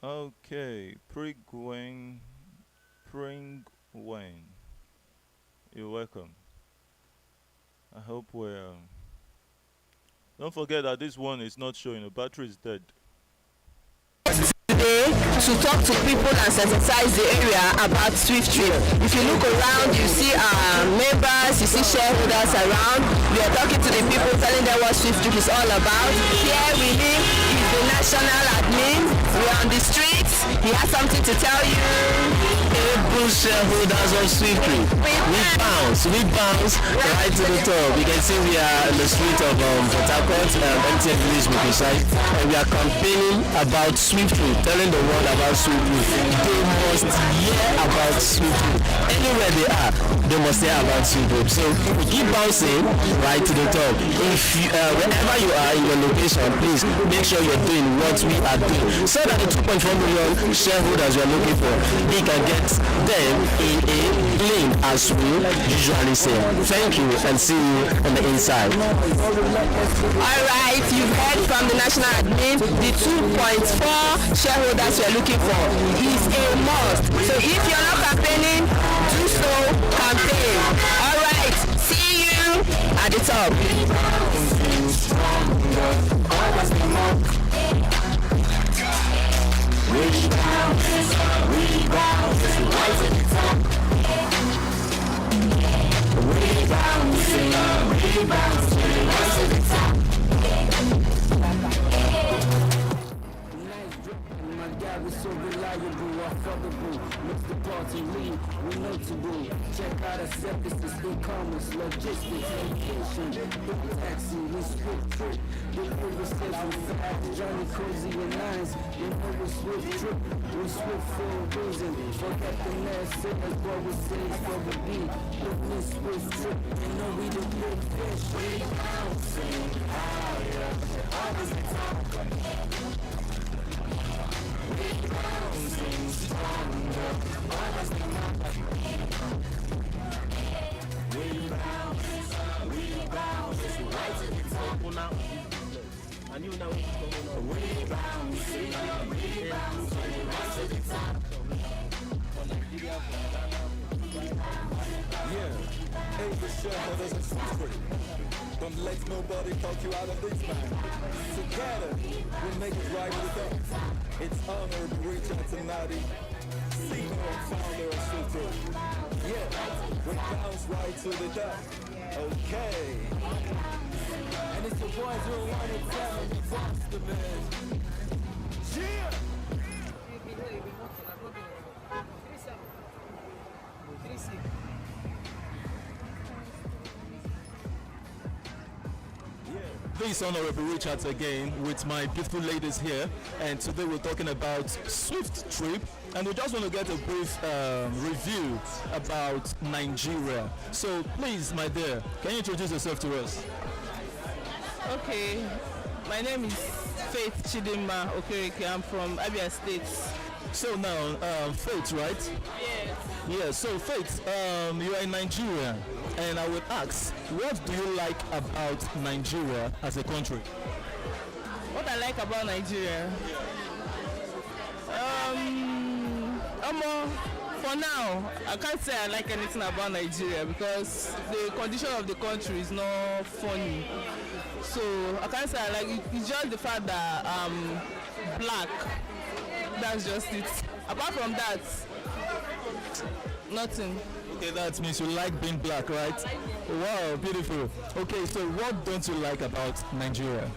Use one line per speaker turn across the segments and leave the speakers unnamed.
Okay, Pringwen, you're welcome. I hope we're. Don't forget that this one is not showing. The battery is dead.
Today to talk to people and sensitize the area about SWIFTtrip. If you look around, you see our neighbors, you see shareholders around. We are talking to the people, telling them what SWIFTtrip is all about. Here we live is the national admin. We are on the streets. He has something to tell you.
Able shareholders of SWIFTtrip. We bounce right to the top. You can see we are in the street of Port Harcourt, MTN Village to be precise, and we are campaigning about SWIFTtrip, telling the world about SWIFTtrip. They must hear about SWIFTtrip. Anywhere they are, they must hear about SWIFTtrip. So keep bouncing right to the top. If you, wherever you are in your location, please make sure you're doing what we are doing, so that the 2.4 million shareholders you are looking for, they can get them in a lane, as we usually say. Thank you, and see you on the inside.
Alright, you've heard from the national admin. The 2.4 shareholders you're looking for is a must. So if you're not campaigning, do so, campaign. Alright, see you at the top.
We're so reliable, affordable, makes the party lead, we're notable. Check out our services, e-commerce, logistics, education, book taxi, we SWIFTtrip. Delivery says we fast, Johnny Cozy and Nines. You know we SWIFTtrip, we Swift for a reason. Forget the last sentence, but we say it's for the beat. Look, we SWIFTtrip, you know we the big fish. We bouncing higher, always the top.
And you know what's going on. We bouncing, right to the top.
Yeah, hey, the shareholders of SWIFTtrip. Don't let nobody talk you out of this, man. Together, we make it right with us. It's Honorable Richard Tanati, CEO and founder of SWIFTtrip. Yeah, we bounce right to the top. Okay.
And it's your boys who want to tell me what's the man. Yeah!
This is Honorable Richards again with my beautiful ladies here, and today we're talking about SWIFTtrip, and we just want to get a brief review about Nigeria. So please, my dear, can you introduce yourself to us?
Okay, my name is Faith Chidima Okereke. I'm from Abia State.
So now, Faith, right?
Yes.
Yeah, so Faith, you are in Nigeria, and I would ask, what do you like about Nigeria as a country?
What I like about Nigeria? For now, I can't say I like anything about Nigeria because the condition of the country is not funny. So I can't say I like it. It's just the fact that I'm black. That's just it. Apart from that, nothing.
Okay, that means you like being black, right? Wow, beautiful. Okay, so what don't you like about Nigeria?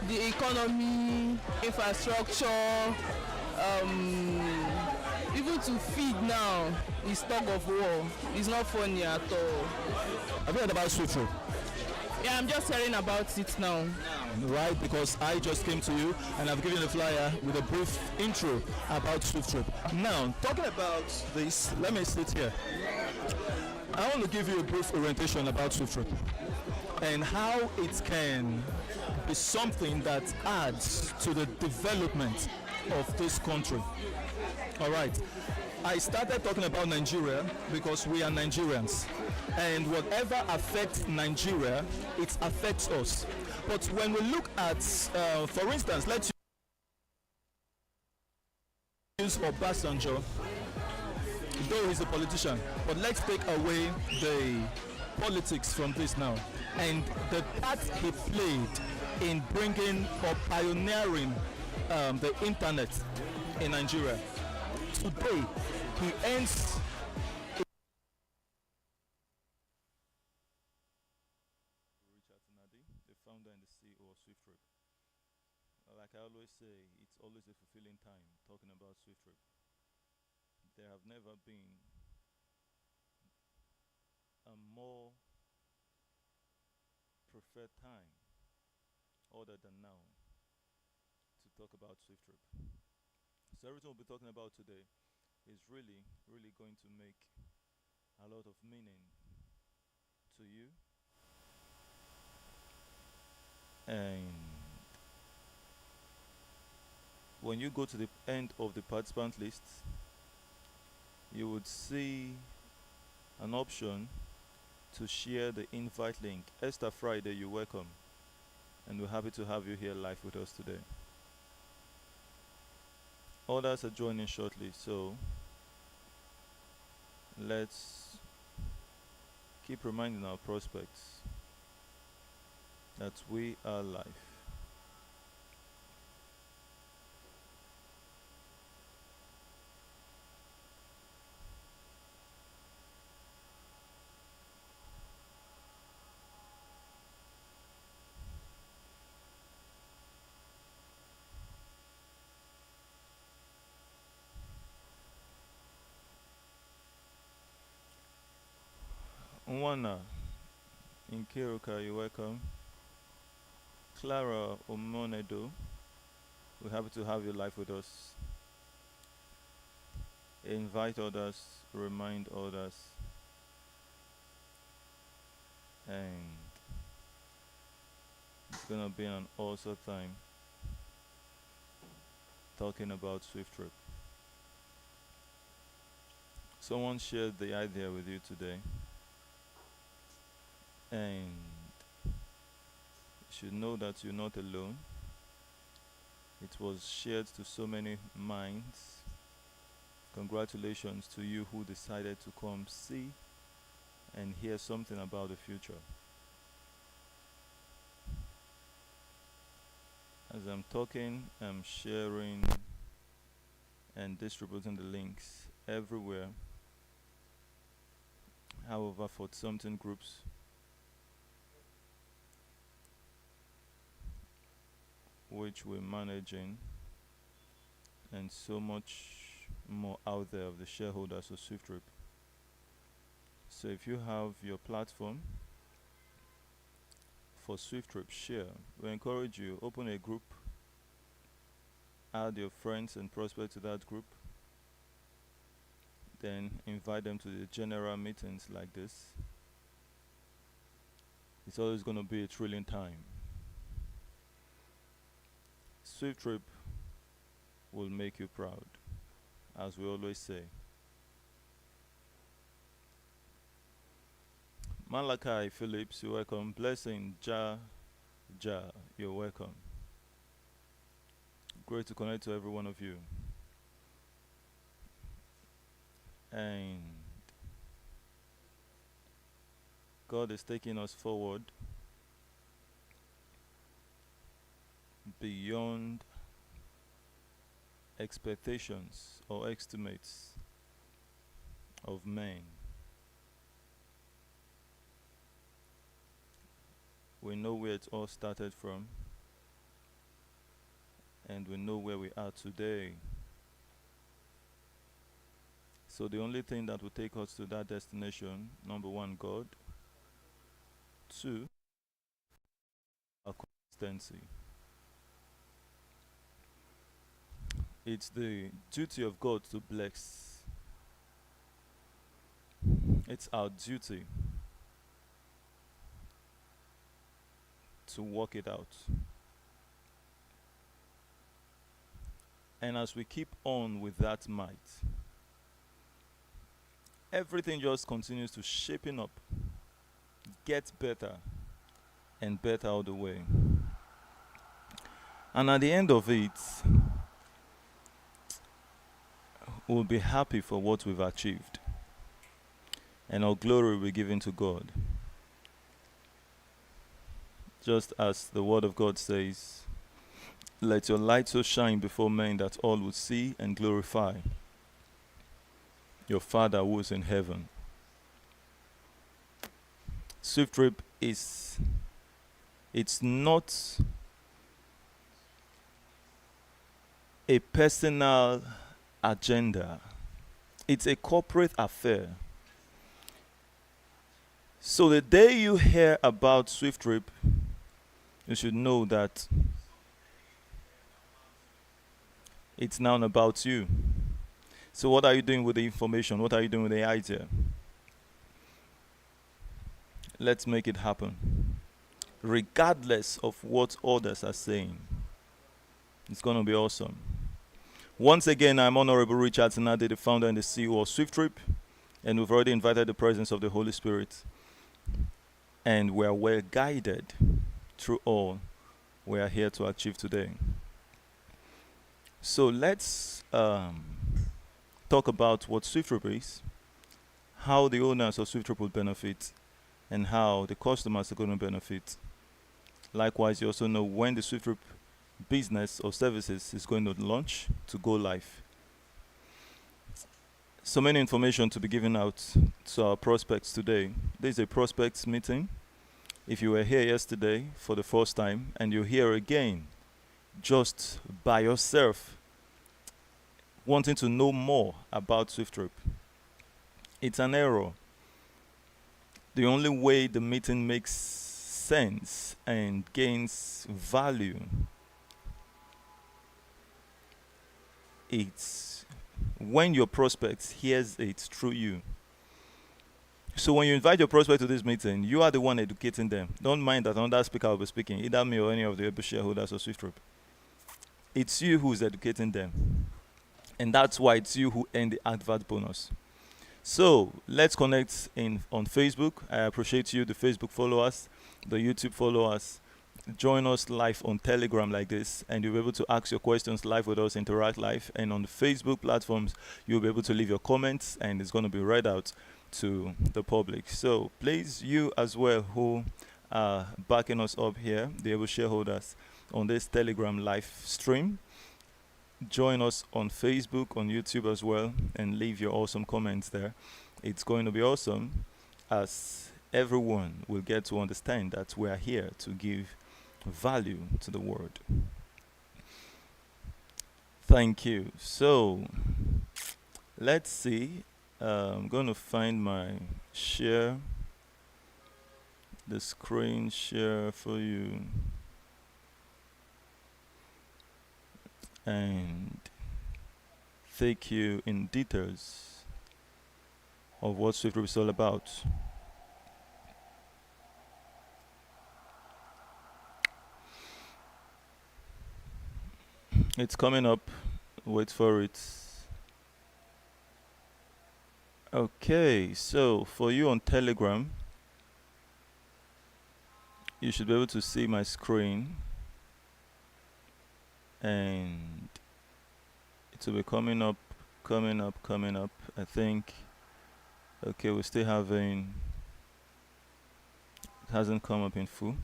The economy, infrastructure, even to feed now is tug of war. It's not funny at all.
Have you heard about SWIFTtrip?
Yeah, I'm just hearing about it now.
Right, because I just came to you and I've given a flyer with a brief intro about SWIFTtrip. Now, talking about this, let me sit here. I want to give you a brief orientation about SWIFTtrip and how it can be something that adds to the development of this country. All right. I started talking about Nigeria because we are Nigerians, and whatever affects Nigeria, it affects us. But when we look at, for instance, let's use Obasanjo, though he's a politician, but let's take away the politics from this now, and the part he played in bringing or pioneering the internet in Nigeria. Today, he ends the founder and the CEO of SWIFTtrip. Like I always say, it's always a fulfilling time talking about SWIFTtrip. There have never been a more preferred time other than now to talk about SWIFTtrip. So everything we'll be talking about today is really, really going to make a lot of meaning to you. And when you go to the end of the participant list, you would see an option to share the invite link. Esther Friday, you're welcome. And we're happy to have you here live with us today. Others are joining shortly, so let's keep reminding our prospects that we are live. Nwana in Kiruka, you're welcome. Clara Omonedo, we're happy to have you live with us. Invite others, remind others, and it's gonna be an awesome time talking about SWIFTtrip. Someone shared the idea with you today, and you should know that you're not alone. It was shared to so many minds. Congratulations to you who decided to come see and hear something about the future. As I'm talking, I'm sharing and distributing the links everywhere. However, for something groups, which we're managing, and so much more out there of the shareholders of SWIFTtrip. So if you have your platform for SWIFTtrip, share. We encourage you, open a group, add your friends and prospects to that group, then invite them to the general meetings like this. It's always going to be a thrilling time. SWIFTtrip will make you proud, as we always say. Malachi Phillips, you're welcome. Blessing Ja, you're welcome. Great to connect to every one of you. And God is taking us forward beyond expectations or estimates of men. We know where it all started from, and we know where we are today. So the only thing that will take us to that destination, number one, God. Two, our consistency. It's the duty of God to bless. It's our duty to work it out. And as we keep on with that might, everything just continues to shaping up, get better and better all the way. And at the end of it, will be happy for what we've achieved, and our glory will be given to God. Just as the word of God says, let your light so shine before men that all will see and glorify your Father who is in heaven. SWIFTtrip it's not a personal agenda. It's a corporate affair. So the day you hear about SWIFTtrip, you should know that it's now about you. So what are you doing with the information? What are you doing with the idea? Let's make it happen. Regardless of what others are saying. It's going to be awesome. Once again, I'm Honorable Richard Sinade, the founder and the CEO of SWIFTtrip, and we've already invited the presence of the Holy Spirit. And we're well guided through all we are here to achieve today. So let's talk about what SWIFTtrip is, how the owners of SWIFTtrip will benefit, and how the customers are going to benefit. Likewise, you also know when the SWIFTtrip business or services is going to launch to go live. So many information to be given out to our prospects today. This is a prospects meeting. If you were here yesterday for the first time and you're here again just by yourself wanting to know more about SWIFTtrip, it's an error. The only way the meeting makes sense and gains value, it's when your prospect hears it through you. So when you invite your prospect to this meeting, you are the one educating them. Don't mind that another speaker will be speaking, either me or any of the able shareholders of SWIFTtrip. It's you who is educating them. And that's why it's you who earn the advert bonus. So let's connect on Facebook. I appreciate you, the Facebook followers, the YouTube followers. Join us live on Telegram like this, and you'll be able to ask your questions live with us, interact live. And on the Facebook platforms, you'll be able to leave your comments, and it's going to be read out to the public. So please, you as well who are backing us up here, the able shareholders on this Telegram live stream, join us on Facebook, on YouTube as well, and leave your awesome comments there. It's going to be awesome, as everyone will get to understand that we are here to give value to the world. Thank you. So let's see. I'm going to find my share, the screen share for you, and take you in details of what SWIFTtrip is all about. It's coming up. Wait for it. Okay, so for you on Telegram, you should be able to see my screen, and it will be coming up. I think. Okay, we're still having. It hasn't come up in full.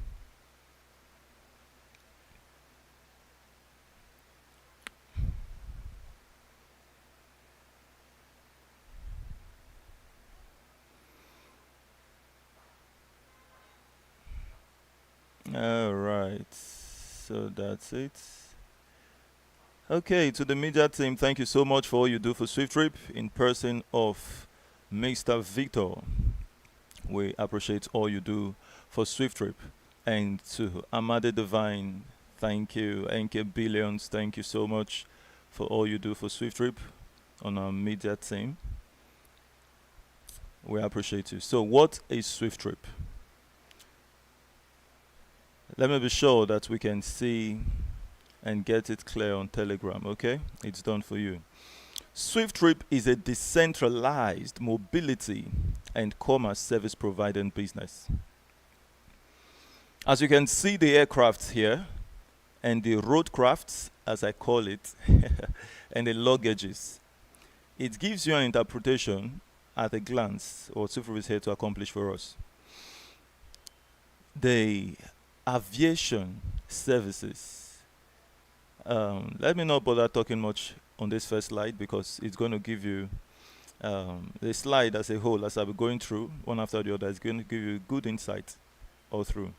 All right, so that's it. Okay, to the media team, thank you so much for all you do for SWIFTtrip, in person of Mr. Victor. We appreciate all you do for SWIFTtrip. And to Amade Divine, thank you. NK Billions, thank you so much for all you do for SWIFTtrip on our media team. We appreciate you. So what is SWIFTtrip? Let me be sure that we can see and get it clear on Telegram, okay? It's done for you. SWIFTtrip is a decentralized mobility and commerce service providing business. As you can see the aircrafts here, and the roadcrafts, as I call it, and the luggages. it gives you an interpretation at a glance what SWIFTtrip is here to accomplish for us. The aviation services. Let me not bother talking much on this first slide because it's going to give you the slide as a whole, as I'll be going through one after the other, is going to give you good insight all through.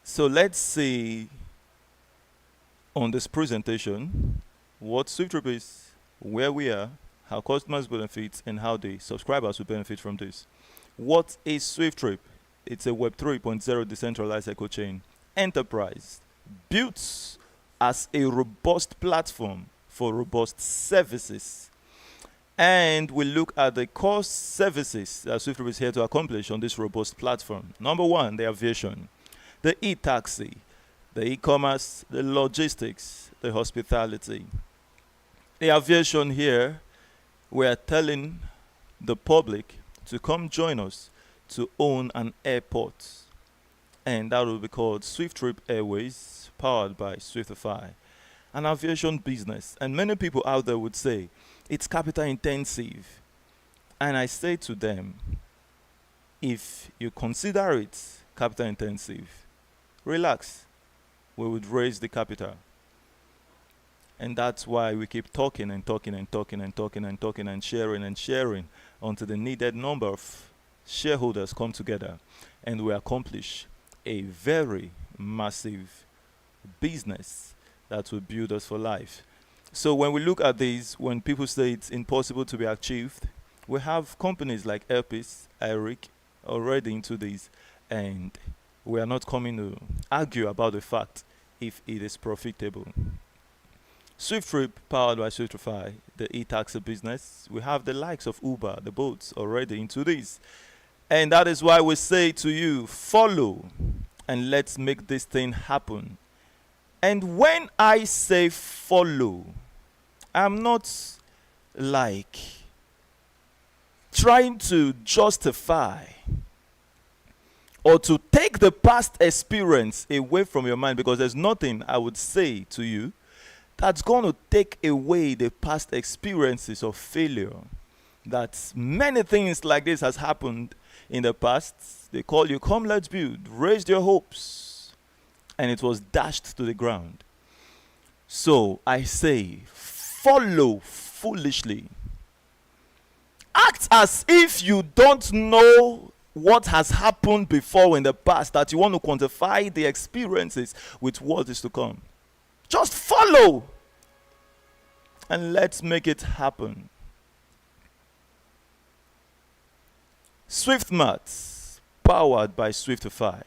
So let's see on this presentation what SWIFTtrip is, where we are, how customers benefit, and how the subscribers will benefit from this. What is SWIFTtrip? It's a Web 3.0 decentralized eco chain enterprise built as a robust platform for robust services. And we look at the core services that SWIFTtrip is here to accomplish on this robust platform. Number one, the aviation, the e-taxi, the e-commerce, the logistics, the hospitality. The aviation here, we are telling the public to come join us to own an airport. And that will be called SWIFTtrip Airways, powered by SWIFTify. An aviation business. And many people out there would say, it's capital intensive. And I say to them, if you consider it capital intensive, relax. We would raise the capital. And that's why we keep talking and talking and talking and talking and talking and sharing until the needed number of shareholders come together and we accomplish a very massive business that will build us for life. So when we look at these, when people say it's impossible to be achieved, we have companies like Airpeace, Eric already into these, and we are not coming to argue about the fact if it is profitable. SWIFTtrip, powered by SWIFTify, the e-taxi business. We have the likes of Uber, the boats already into this. And that is why we say to you, follow and let's make this thing happen. And when I say follow, I'm not like trying to justify or to take the past experience away from your mind, because there's nothing I would say to you that's going to take away the past experiences of failure. That many things like this has happened in the past. They call you, come let's build, raised your hopes, and it was dashed to the ground. So I say, follow foolishly. Act as if you don't know what has happened before in the past, that you want to quantify the experiences with what is to come. Just follow and let's make it happen. SwiftMart, powered by SWIFTify.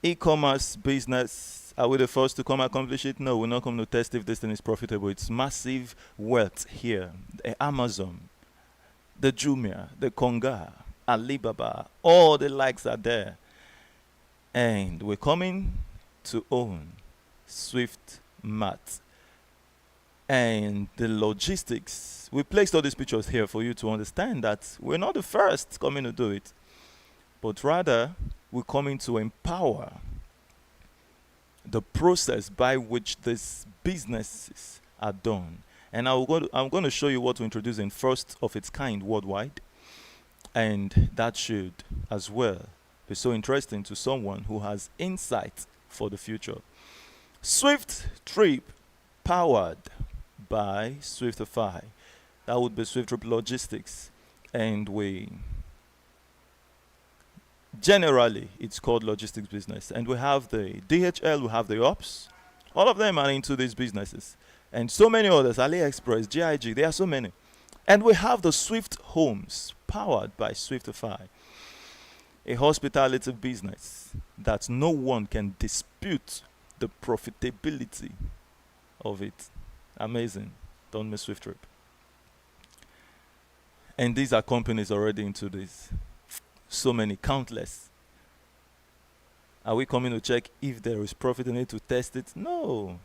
E-commerce business. Are we the first to come accomplish it? No, we're not coming to test if this thing is profitable. It's massive wealth here. The Amazon, the Jumia, the Konga, Alibaba, all the likes are there. And we're coming to own SwiftMart. And the logistics. We placed all these pictures here for you to understand that we're not the first coming to do it, but rather we're coming to empower the process by which these businesses are done. And I'm going to show you what we're introducing first of its kind worldwide. And that should as well be so interesting to someone who has insight for the future. SWIFTtrip, powered by SWIFTify. That would be SWIFTtrip Logistics. And generally, it's called logistics business. And we have the DHL, we have the Ops. All of them are into these businesses. And so many others, AliExpress, GIG, there are so many. And we have the Swift Homes, powered by SWIFTify. A hospitality business that no one can dispute the profitability of it. Amazing. Don't miss SWIFTtrip. And these are companies already into this. So many, countless. Are we coming to check if there is profit in it to test it? No.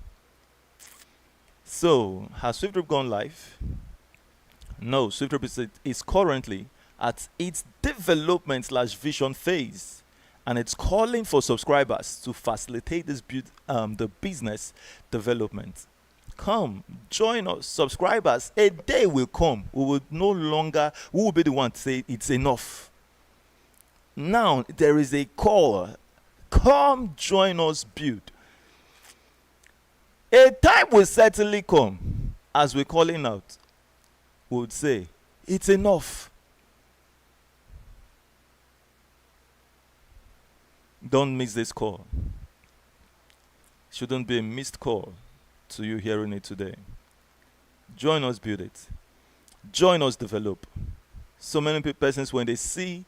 So, has SWIFTtrip gone live? No, SWIFTtrip is currently at its development/vision phase, and it's calling for subscribers to facilitate this the business development. Come, join us, subscribers. A day will come. We will be the one to say it's enough. Now there is a call. Come, join us, build. A time will certainly come, as we're calling out, we would say, it's enough. Don't miss this call. Shouldn't be a missed call to you hearing it today. Join us build it. Join us develop. So many persons, when they see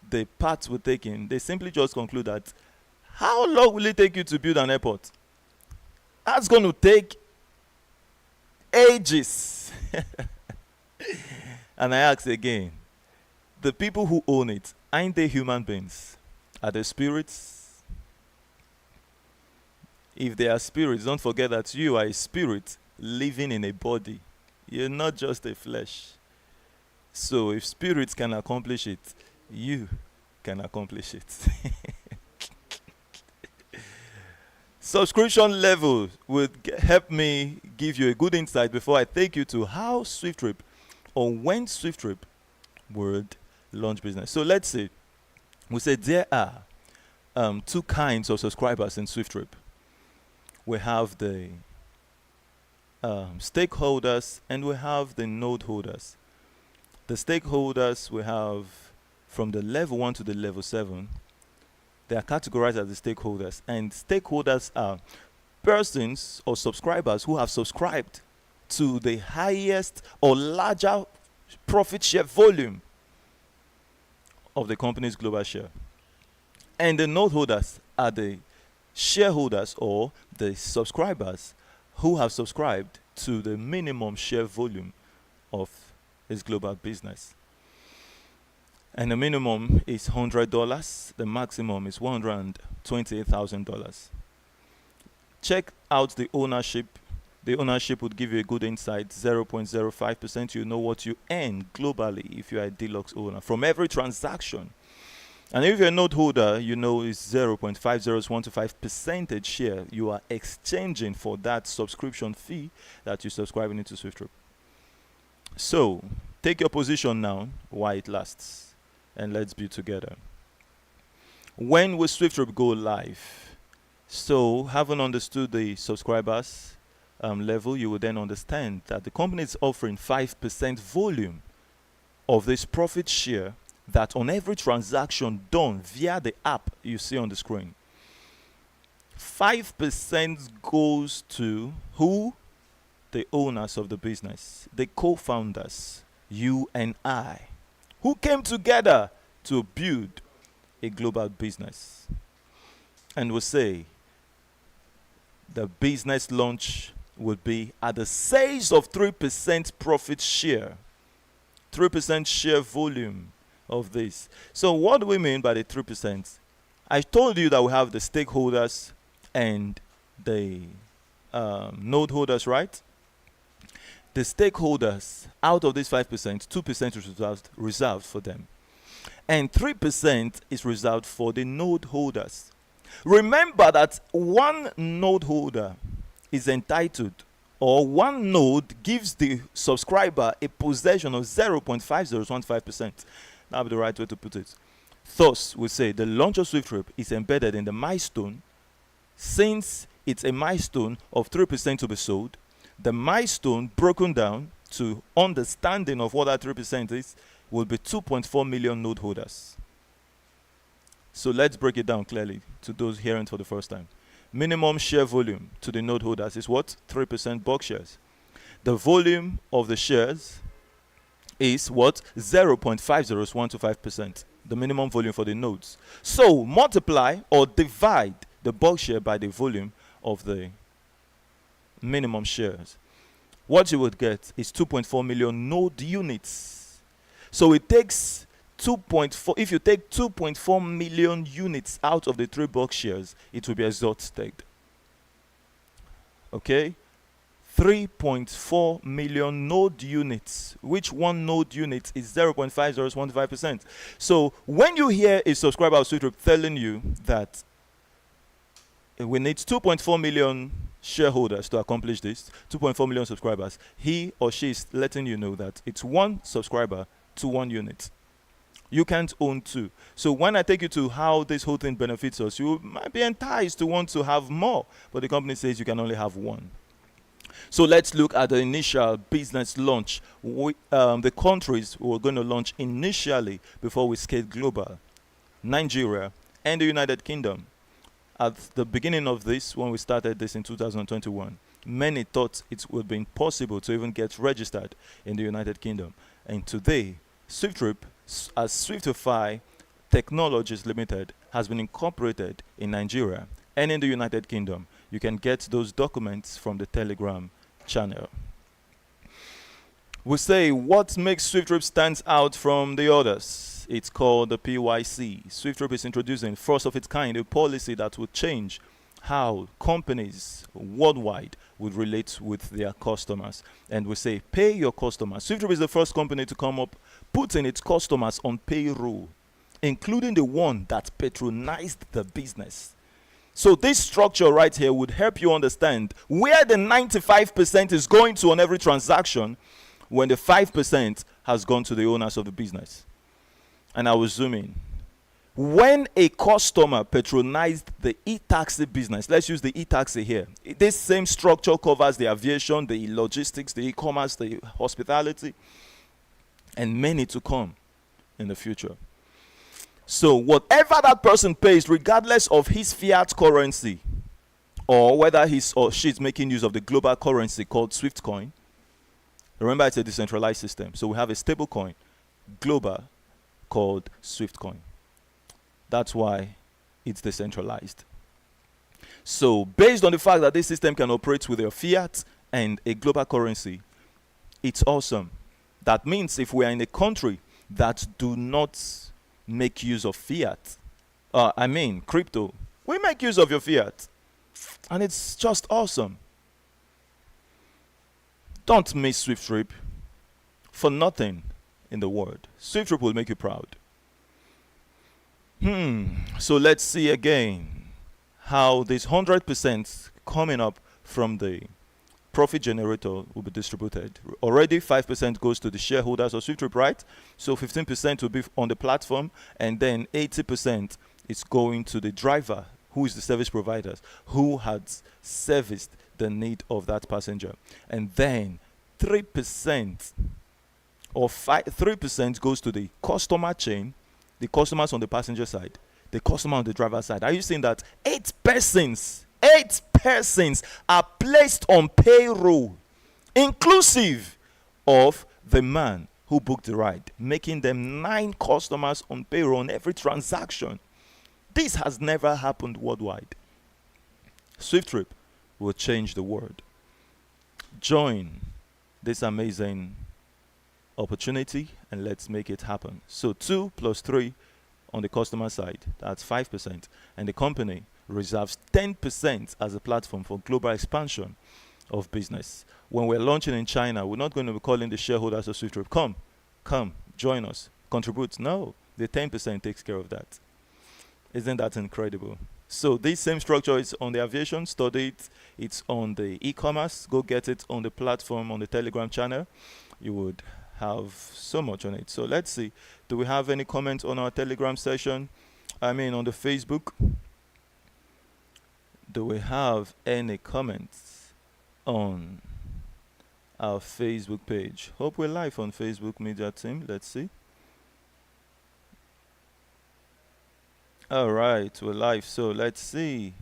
the path we're taking, they simply just conclude that, how long will it take you to build an airport? That's going to take ages. And I ask again, the people who own it, aren't they human beings? Are they spirits? If they are spirits, don't forget that you are a spirit living in a body. You're not just a flesh. So if spirits can accomplish it, you can accomplish it. Subscription level would help me give you a good insight before I take you to how SWIFTtrip, or when SWIFTtrip would launch business. So let's say, we say there are two kinds of subscribers in SWIFTtrip. We have the stakeholders and we have the node holders. The stakeholders we have from the level 1 to the level 7. They are categorized as the stakeholders, and stakeholders are persons or subscribers who have subscribed to the highest or larger profit share volume of the company's global share. And the node holders are the shareholders or the subscribers who have subscribed to the minimum share volume of his global business. And the minimum is $100. The maximum is $128,000. Check out the ownership. The ownership would give you a good insight. 0.05%. You know what you earn globally if you are a deluxe owner from every transaction. And if you're a node holder, you know it's 0.5015% share you are exchanging for that subscription fee that you're subscribing into SWIFTtrip. So take your position now while it lasts. And let's be together. When will SWIFTtrip go live? So, having understood the subscribers level, you will then understand that the company is offering 5% volume of this profit share that on every transaction done via the app you see on the screen. 5% goes to who? The owners of the business, the co-founders, you and I, who came together to build a global business. And we'll say the business launch would be at the size of 3% profit share, 3% share volume of this. So what do we mean by the 3%? I told you that we have the stakeholders and the node holders, right? The stakeholders, out of this 5%, 2% is reserved for them. And 3% is reserved for the node holders. Remember that one node holder is entitled, or one node gives the subscriber a possession of 0.5015%. That would be the right way to put it. Thus, we say the launch of SWIFTtrip is embedded in the milestone. Since it's a milestone of 3% to be sold, the milestone broken down to understanding of what that 3% is will be 2.4 million node holders. So let's break it down clearly to those hearing for the first time. Minimum share volume to the node holders is what? 3% bulk shares. The volume of the shares is what? 0.5015%. The minimum volume for the nodes. So multiply or divide the bulk share by the volume of the minimum shares. What you would get is 2.4 million node units. So it takes 2.4, if you take 2.4 million units out of the 3 bulk shares, it will be exhausted. Okay? 3.4 million node units, which one node unit is 0.5015%. So when you hear a subscriber of SWIFTtrip telling you that we need 2.4 million shareholders to accomplish this, 2.4 million subscribers. He or she is letting you know that it's one subscriber to one unit. You can't own two. So when I take you to how this whole thing benefits us, you might be enticed to want to have more, but the company says you can only have one. So let's look at the initial business launch. The countries we're going to launch initially before we scale global: Nigeria and the United Kingdom. At the beginning of this, when we started this in 2021, many thought it would be impossible to even get registered in the United Kingdom. And today, SWIFTtrip, as Swiftify Technologies Limited, has been incorporated in Nigeria and in the United Kingdom. You can get those documents from the Telegram channel. We say, what makes SWIFTtrip stand out from the others? It's called the PYC. SWIFTtrip is introducing, first of its kind, a policy that would change how companies worldwide would relate with their customers. And we say, pay your customers. SWIFTtrip is the first company to come up putting its customers on payroll, including the one that patronized the business. So this structure right here would help you understand where the 95% is going to on every transaction when the 5% has gone to the owners of the business. And I will zoom in. When a customer patronized the e-taxi business, let's use the e-taxi here. This same structure covers the aviation, the logistics, the e-commerce, the hospitality, and many to come in the future. So whatever that person pays, regardless of his fiat currency, or whether he's or she's making use of the global currency called Swift coin, remember it's a decentralized system. So we have a stable coin, global, called Swift coin. That's why it's decentralized. So based on the fact that this system can operate with a fiat and a global currency, it's awesome. That means if we are in a country that do not make use of fiat, crypto, we make use of your fiat. And it's just awesome. Don't miss SWIFTtrip for nothing in the world. SWIFTtrip will make you proud. So let's see again how this 100% coming up from the profit generator will be distributed. Already 5% goes to the shareholders of SWIFTtrip, right? So 15% will be on the platform, and then 80% is going to the driver, who is the service provider, who has serviced the need of that passenger. And then 3% or 3% goes to the customer chain, the customers on the passenger side, the customer on the driver's side. Are you seeing that? 8 persons are placed on payroll, inclusive of the man who booked the ride, making them 9 customers on payroll on every transaction. This has never happened worldwide. SWIFTtrip will change the world. Join this amazing opportunity and let's make it happen. So 2 + 3 on the customer side, that's 5%, and the company reserves 10% as a platform for global expansion of business. When we're launching in China, we're not going to be calling the shareholders of SWIFTtrip, come, join us, contribute. No, the 10% takes care of that. Isn't that incredible? So this same structure is on the aviation, study it. It's on the e-commerce. Go get it on the platform, on the Telegram channel. You would have so much on it. So let's see. Do we have any comments on our Telegram session? On the Facebook? Do we have any comments on our Facebook page? Hope we're live on Facebook Media Team. Let's see. All right, we're live. So let's see.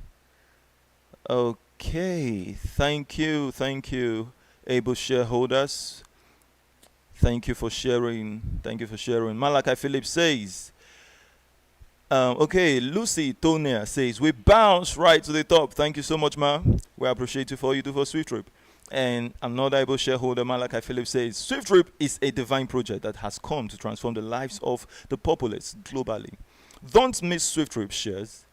Okay, thank you, able shareholders. Thank you for sharing. Malachi Phillips says, okay, Lucy Tonia says, we bounce right to the top. Thank you so much, ma. We appreciate you for all you do for SWIFTtrip. And another able shareholder, Malachi Phillips, says, SWIFTtrip is a divine project that has come to transform the lives of the populace globally. Don't miss SWIFTtrip shares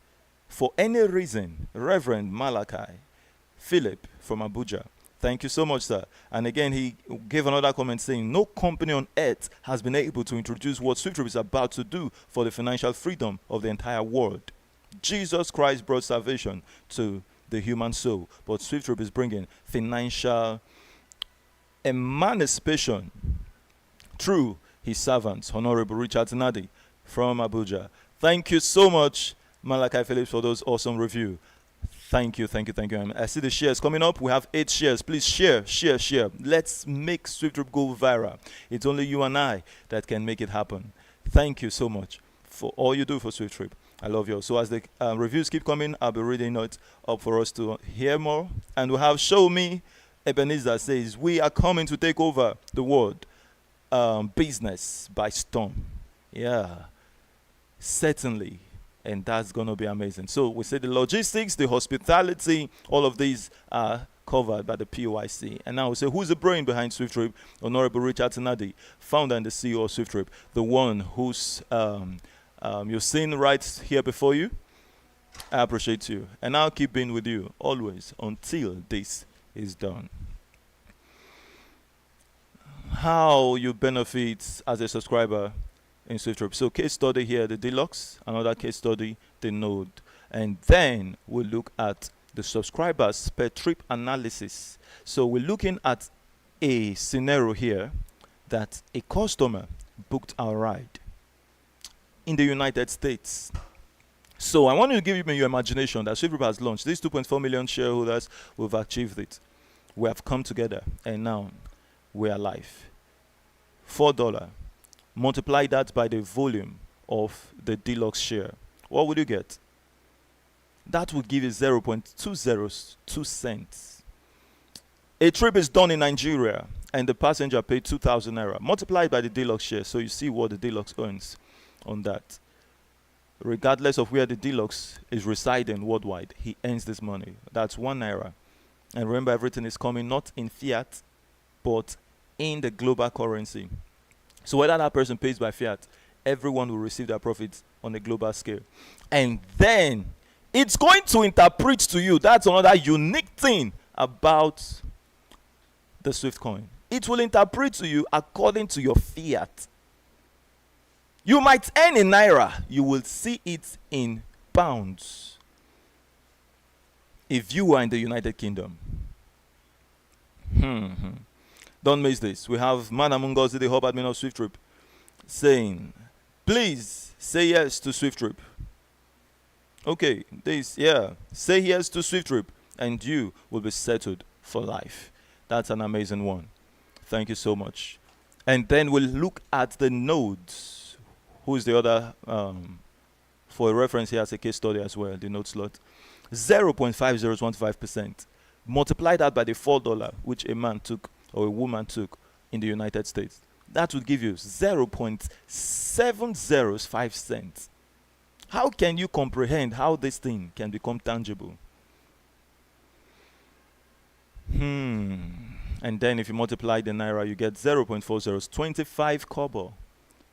for any reason. Reverend Malachi Philip from Abuja. Thank you so much, sir. And again, he gave another comment saying, no company on earth has been able to introduce what SWIFTtrip is about to do for the financial freedom of the entire world. Jesus Christ brought salvation to the human soul, but SWIFTtrip is bringing financial emancipation through his servant, Honorable Richard Nadi from Abuja. Thank you so much, Malachi Phillips, for those awesome review. Thank you. And I see the shares coming up. We have 8 shares. Please share. Let's make SWIFTtrip go viral. It's only you and I that can make it happen. Thank you so much for all you do for SWIFTtrip. I love you. So as the reviews keep coming, I'll be reading it up for us to hear more. And we have Show Me Ebenezer says, we are coming to take over the world business by storm. Yeah, certainly. And that's going to be amazing. So we say the logistics, the hospitality, all of these are covered by the POIC. And now we say, who's the brain behind SWIFTtrip? Honorable Richard Nadi, founder and the CEO of SWIFTtrip, the one who's you've seen right here before you. I appreciate you. And I'll keep being with you always until this is done. How you benefit as a subscriber in SWIFTtrip. So case study here, the deluxe, another case study, the node. And then we'll look at the subscribers per trip analysis. So we're looking at a scenario here that a customer booked our ride in the United States. So I want you to give me your imagination that SWIFTtrip has launched. These 2.4 million shareholders, we've achieved it. We have come together and now we are live. $4. Multiply that by the volume of the deluxe share. What would you get? That would give you 0.202 cents. A trip is done in Nigeria and the passenger paid 2,000 naira. Multiplied by the deluxe share, so you see what the deluxe earns on that. Regardless of where the deluxe is residing worldwide, he earns this money. That's 1 naira. And remember, everything is coming not in fiat, but in the global currency. So whether that person pays by fiat, everyone will receive their profits on a global scale. And then it's going to interpret to you. That's another unique thing about the Swift coin. It will interpret to you according to your fiat. You might earn in naira. You will see it in pounds if you are in the United Kingdom. Don't miss this. We have Madam Ngozi, the hub admin of SWIFTtrip, saying, please say yes to SWIFTtrip. Okay, say yes to SWIFTtrip and you will be settled for life. That's an amazing one. Thank you so much. And then we'll look at the nodes. Who is the other, for a reference here as a case study as well, the node slot. 0.5015%. Multiply that by the $4 which a man took or a woman took in the United States. That would give you 0.705 cents. How can you comprehend how this thing can become tangible? And then if you multiply the naira, you get 0.40, 25 kobo.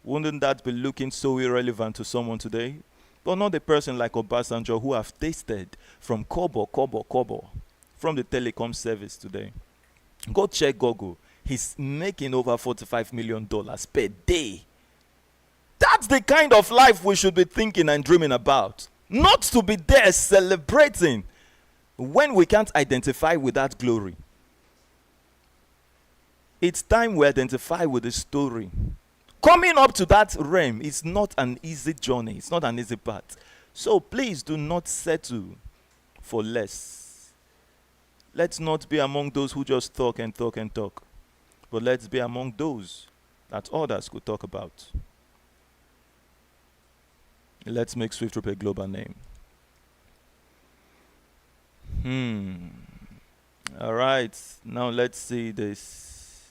Wouldn't that be looking so irrelevant to someone today? But not a person like Obasanjo who have tasted from kobo from the telecom service today. Go check Google. He's making over $45 million per day. That's the kind of life we should be thinking and dreaming about. Not to be there celebrating when we can't identify with that glory. It's time we identify with the story. Coming up to that realm is not an easy journey. It's not an easy path. So please do not settle for less. Let's not be among those who just talk and talk and talk. But let's be among those that others could talk about. Let's make SWIFTtrip a global name. All right. Now let's see this.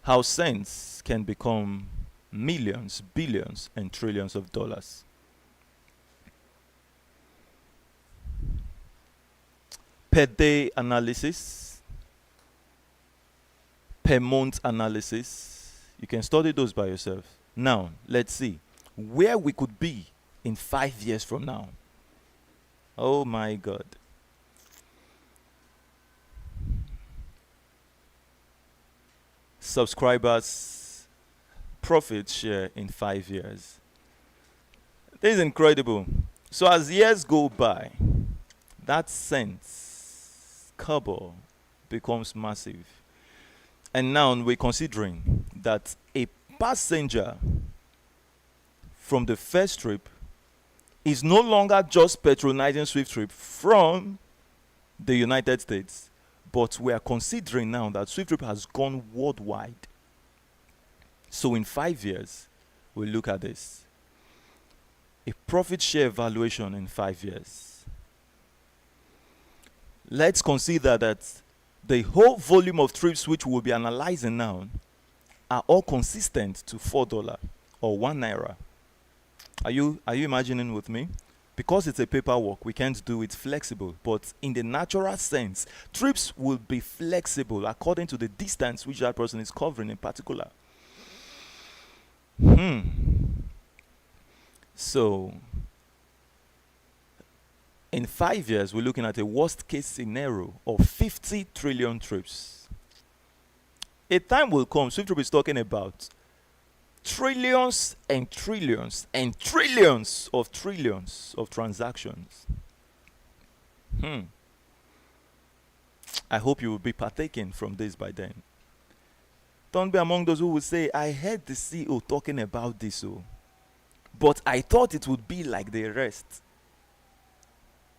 How cents can become millions, billions, and trillions of dollars. Per day analysis, per month analysis. You can study those by yourself. Now, let's see where we could be in 5 years from now. Oh my God. Subscribers, profit share in 5 years. This is incredible. So as years go by, that cents, kobo, becomes massive. And now we're considering that a passenger from the first trip is no longer just patronizing SWIFTtrip from the United States, but we are considering now that SWIFTtrip has gone worldwide. So in 5 years, we'll look at this. A profit share valuation in 5 years. Let's consider that the whole volume of trips which we'll be analyzing now are all consistent to $4 or 1 naira. Are you imagining with me? Because it's a paperwork, we can't do it flexible. But in the natural sense, trips will be flexible according to the distance which that person is covering in particular. So, in 5 years, we're looking at a worst case scenario of 50 trillion trips. A time will come, SWIFTtrip is talking about trillions and trillions and trillions of transactions. I hope you will be partaking from this by then. Don't be among those who will say, I heard the CEO talking about this, but I thought it would be like the rest.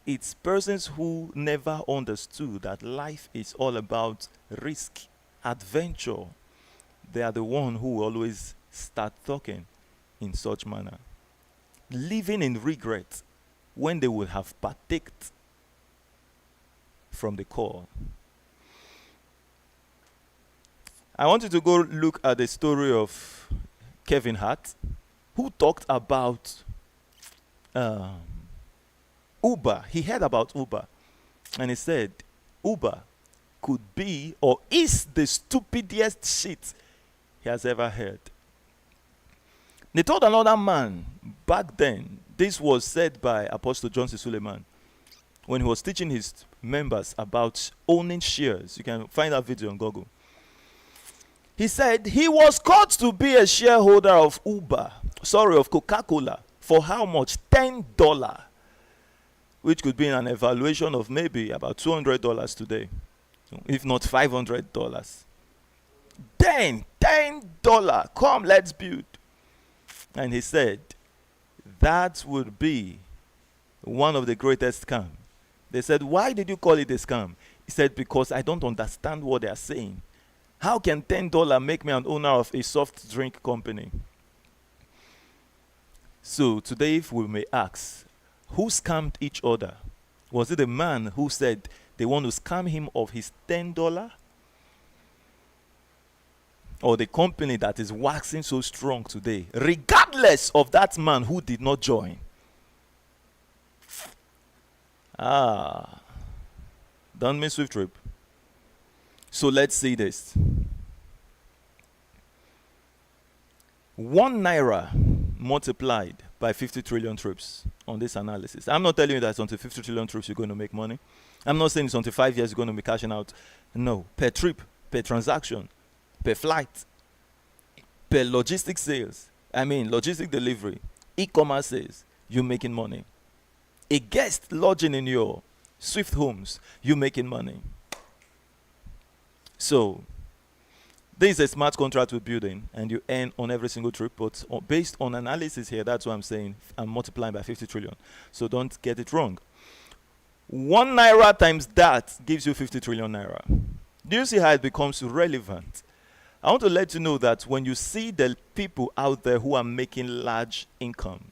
It's persons who never understood that life is all about risk, adventure. They are the one who will always start talking in such manner, living in regret when they would have partaked from the call. I want you to go look at the story of Kevin Hart, who talked about Uber. He heard about Uber, and he said Uber could be or is the stupidest shit he has ever heard. They told another man back then, this was said by Apostle John C. Suleiman, when he was teaching his members about owning shares. You can find that video on Google. He said he was caught to be a shareholder of of Coca-Cola, for how much? $10, which could be an evaluation of maybe about $200 today, if not $500. $10, come, let's build. And he said that would be one of the greatest scams. They said, why did you call it a scam? He said, because I don't understand what they are saying. How can $10 make me an owner of a soft drink company? So today, if we may ask, who scammed each other? Was it the man who said they want to scam him of his $10? Or the company that is waxing so strong today, regardless of that man who did not join? Don't miss SWIFTtrip. So let's see this. 1 naira multiplied by 50 trillion trips on this analysis. I'm not telling you that it's until 50 trillion trips you're going to make money. I'm not saying it's until 5 years you're going to be cashing out. No, per trip, per transaction, per flight, per logistic sales. Logistic delivery, e-commerce sales, you're making money. A guest lodging in your Swift homes, you're making money. So, this is a smart contract we're building, and you earn on every single trip, but based on analysis here, that's what I'm saying, I'm multiplying by 50 trillion. So don't get it wrong. 1 naira times that gives you 50 trillion naira. Do you see how it becomes relevant? I want to let you know that when you see the people out there who are making large income,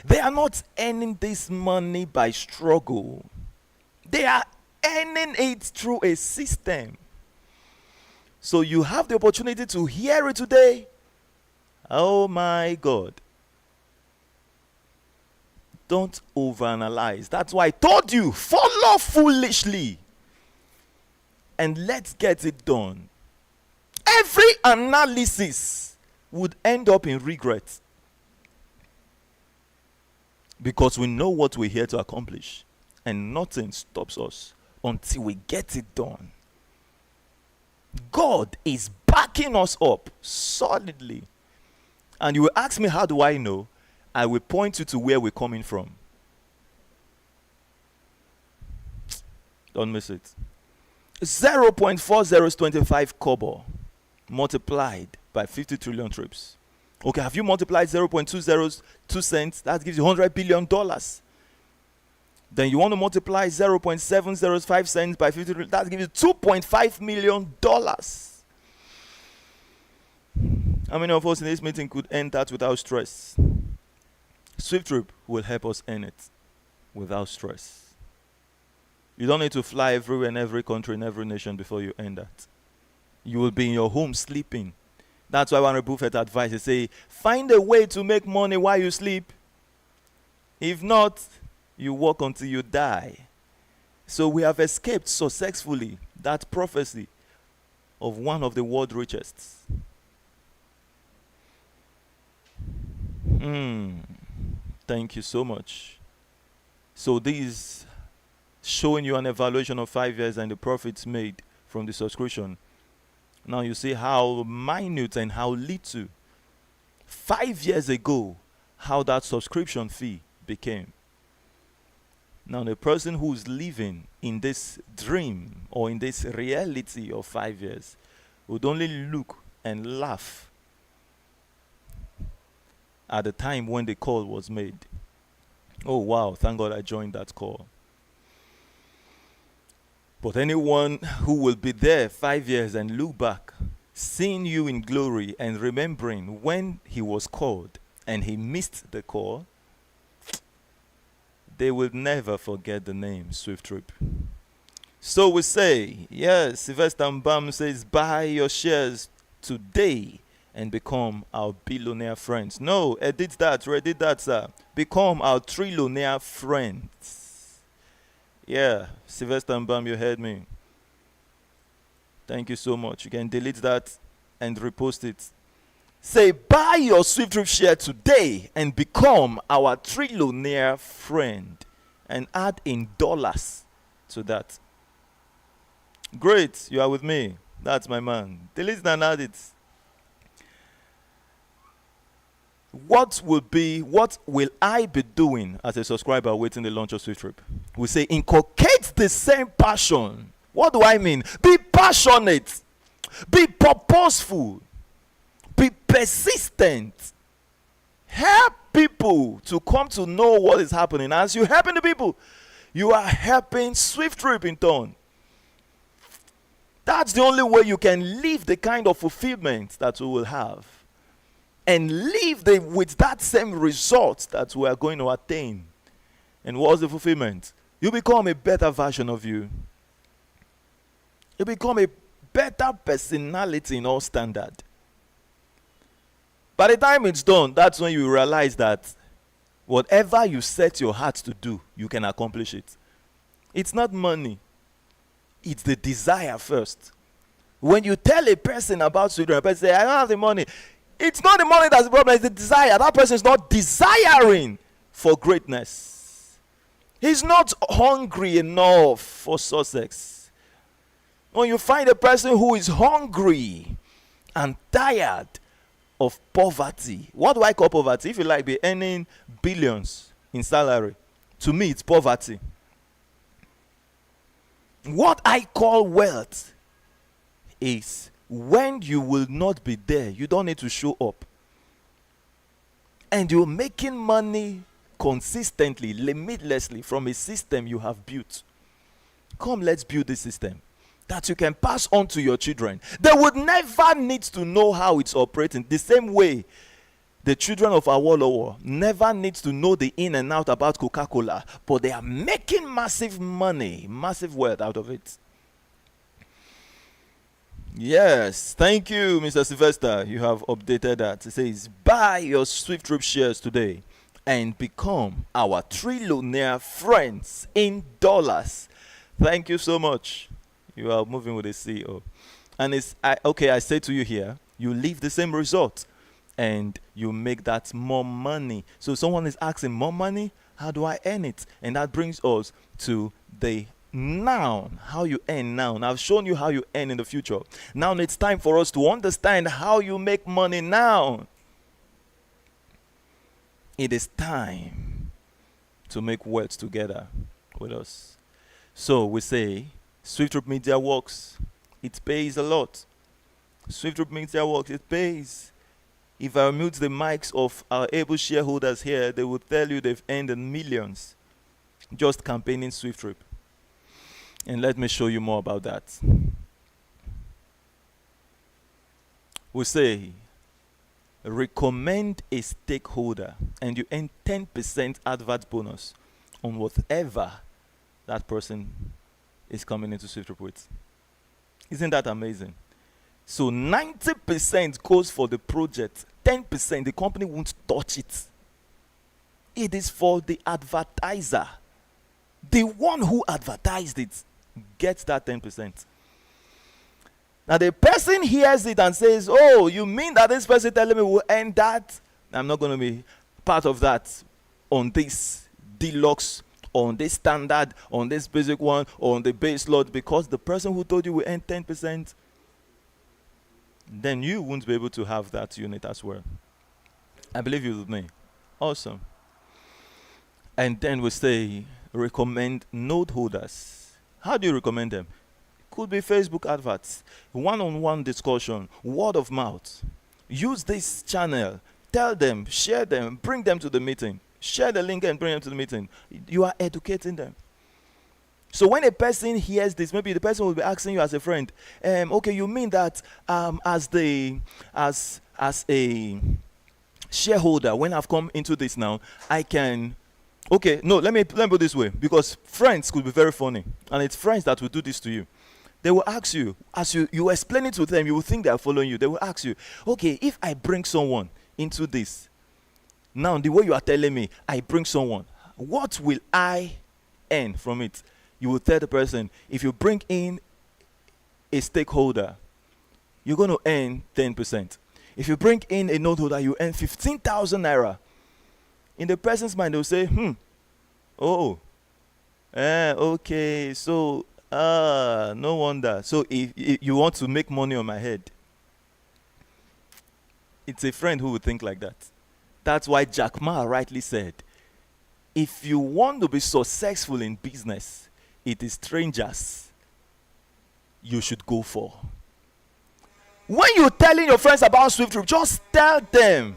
they are not earning this money by struggle. They are earning it through a system. So you have the opportunity to hear it today. Oh my God. Don't overanalyze. That's why I told you, follow foolishly. And let's get it done. Every analysis would end up in regret. Because we know what we're here to accomplish. And nothing stops us until we get it done. God is backing us up solidly. And you will ask me, how do I know? I will point you to where we're coming from. Don't miss it. 0.4025 kobo multiplied by 50 trillion trips. Okay, have you multiplied 0.202 cents? That gives you $100 billion. Then you want to multiply 0.705 cents by 50 trillion. That gives you $2.5 million. How many of us in this meeting could end that without stress? SWIFTtrip will help us end it without stress. You don't need to fly everywhere in every country, in every nation before you end that. You will be in your home sleeping. That's why Warren Buffett advises, say, find a way to make money while you sleep. If not, you work until you die. So we have escaped successfully that prophecy of one of the world's richest. Thank you so much. So this showing you an evaluation of 5 years and the profits made from the subscription. Now you see how minute and how little 5 years ago how that subscription fee became. Now the person who's living in this dream or in this reality of 5 years would only look and laugh at the time when the call was made. Oh wow, thank God I joined that call. But anyone who will be there 5 years and look back, seeing you in glory and remembering when he was called and he missed the call, they will never forget the name SWIFTtrip. So we say, yes, Sylvester Mbam says, buy your shares today and become our billionaire friends. No, edit that, sir. Become our trillionaire friends. Yeah, Sylvester Mbam, you heard me. Thank you so much. You can delete that and repost it. Say, buy your SWIFTtrip share today and become our trillionaire friend. And add in dollars to that. Great, you are with me. That's my man. Delete it and add it. What will I be doing as a subscriber awaiting the launch of SWIFTtrip? We say inculcate the same passion. What do I mean? Be passionate. Be purposeful. Be persistent. Help people to come to know what is happening. As you're helping the people, you are helping SWIFTtrip in turn. That's the only way you can live the kind of fulfillment that we will have. And live with that same result that we are going to attain. And what's the fulfillment? You become a better version of you. You become a better personality in all standard. By the time it's done, that's when you realize that whatever you set your heart to do, you can accomplish it. It's not money. It's the desire first. When you tell a person about SWIFTtrip, a person say, I don't have the money. It's not the money that's the problem, it's the desire. That person is not desiring for greatness. He's not hungry enough for success. When you find a person who is hungry and tired of poverty. What do I call poverty? If you like, be earning billions in salary. To me, it's poverty. What I call wealth is when you will not be there, you don't need to show up. And you're making money consistently, limitlessly from a system you have built. Come, let's build this system that you can pass on to your children. They would never need to know how it's operating. The same way the children of Awolowo never need to know the in and out about Coca-Cola, but they are making massive money, massive wealth out of it. Yes, thank you, Mr. Sylvester. You have updated that. It says, buy your SWIFTtrip shares today and become our trillionaire friends in dollars. Thank you so much. You are moving with the CEO. And I say to you here, you leave the same result and you make that more money. So someone is asking, more money? How do I earn it? And that brings us to the noun, how you earn now. I've shown you how you earn in the future. Now it's time for us to understand how you make money now. it is time to make wealth together with us. So we say, SWIFTtrip Media works. It pays a lot. SWIFTtrip Media works. It pays. If I mute the mics of our able shareholders here, they will tell you they've earned millions just campaigning SWIFTtrip. And let me show you more about that. We say, recommend a stakeholder and you earn 10% advert bonus on whatever that person is coming into SWIFTtrip with. Isn't that amazing? So 90% goes for the project, 10% the company won't touch it. It is for the advertiser. The one who advertised it gets that 10%. Now the person hears it and says, oh, you mean that this person telling me will earn that? I'm not going to be part of that on this deluxe, on this standard, on this basic one, or on the base lot, because the person who told you will earn 10%, then you won't be able to have that unit as well. I believe you with me. Awesome. And then we say, recommend node holders. How do you recommend them? Could be Facebook adverts, one-on-one discussion, word of mouth. Use this channel. Tell them, share them, bring them to the meeting. Share the link and bring them to the meeting. You are educating them. So when a person hears this, maybe the person will be asking you as a friend, okay, you mean that as a shareholder, when I've come into this now, I can, okay, no, let me put it this way, because friends could be very funny, and it's friends that will do this to you. They will ask you, as you explain it to them, you will think they are following you. They will ask you, okay, if I bring someone into this, now the way you are telling me, I bring someone, what will I earn from it? You will tell the person, if you bring in a stakeholder, you're going to earn 10%. If you bring in a node holder, you earn 15,000 naira. In the person's mind, they'll say, okay, so, no wonder. So if you want to make money on my head, it's a friend who would think like that. That's why Jack Ma rightly said, if you want to be successful in business, it is strangers you should go for. When you're telling your friends about SWIFTtrip, just tell them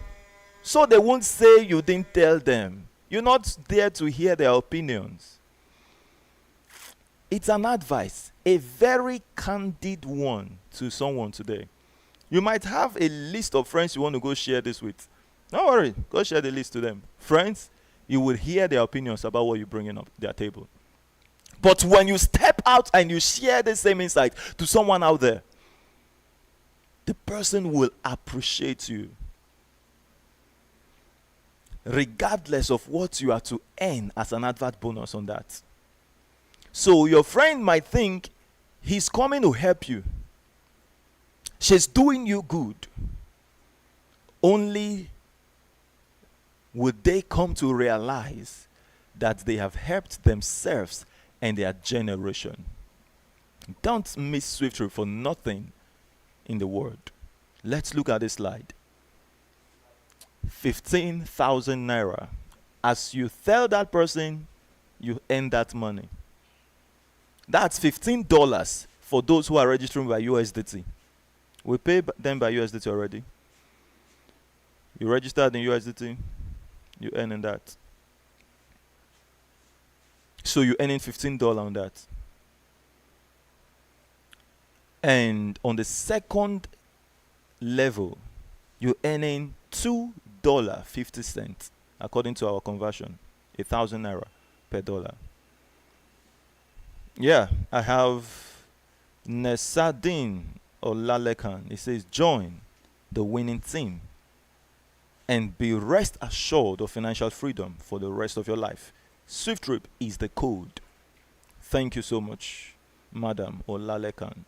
so they won't say you didn't tell them. You're not there to hear their opinions. It's an advice, a very candid one to someone today. You might have a list of friends you want to go share this with. Don't worry, go share the list to them. Friends, you will hear their opinions about what you're bringing up their table. But when you step out and you share the same insight to someone out there, the person will appreciate you, regardless of what you are to earn as an advert bonus on that. So your friend might think he's coming to help you. She's doing you good. Only would they come to realize that they have helped themselves and their generation. Don't miss SWIFTtrip for nothing in the world. Let's look at this slide. 15,000 naira. As you tell that person, you earn that money. That's $15 for those who are registering by USDT. We pay them by USDT already. You registered in USDT, you earn in that. So you're earning $15 on that. And on the second level, you're earning $2.50 according to our conversion, 1,000 naira per dollar. Yeah, I have Nesadin Olalekan. It says, join the winning team and be rest assured of financial freedom for the rest of your life. SWIFTtrip is the code. Thank you so much, Madam Olalekan.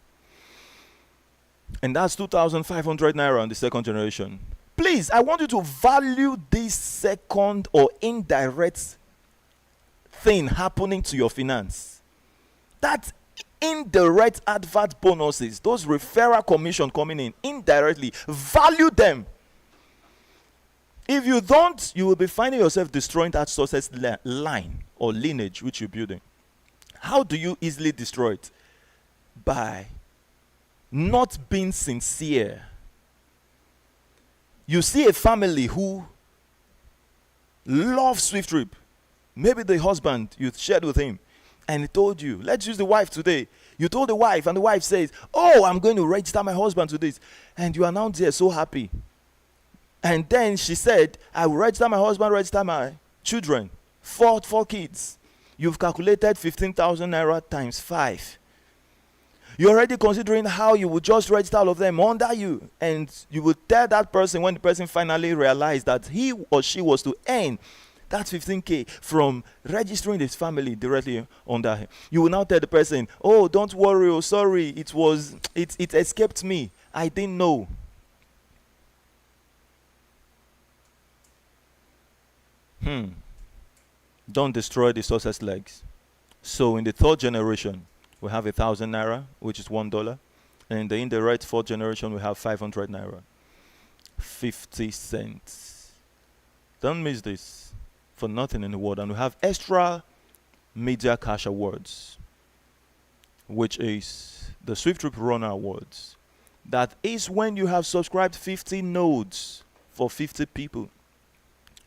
And that's 2,500 naira on the second generation. Please, I want you to value this second or indirect thing happening to your finance. That indirect advert bonuses, those referral commission coming in indirectly, value them. If you don't, you will be finding yourself destroying that success line or lineage which you're building. How do you easily destroy it? By not being sincere. You see a family who loves SWIFTtrip. Maybe the husband you shared with him, and he told you, let's use the wife today. You told the wife, and the wife says, oh, I'm going to register my husband to this. And you are now there so happy. And then she said, I will register my husband, register my children. Four kids. You've calculated 15,000 naira times 5. You're already considering how you would just register all of them under you. And you will tell that person when the person finally realized that he or she was to earn that 15K from registering his family directly under him. You will now tell the person, oh, don't worry, oh, sorry, it escaped me. I didn't know. Don't destroy the success legs. So in the third generation, we have 1,000 naira, which is $1. And in the indirect fourth generation, we have 500 naira, 50 cents. Don't miss this for nothing in the world. And we have extra media cash awards, which is the SWIFTtrip Runner Awards. That is when you have subscribed 50 nodes for 50 people.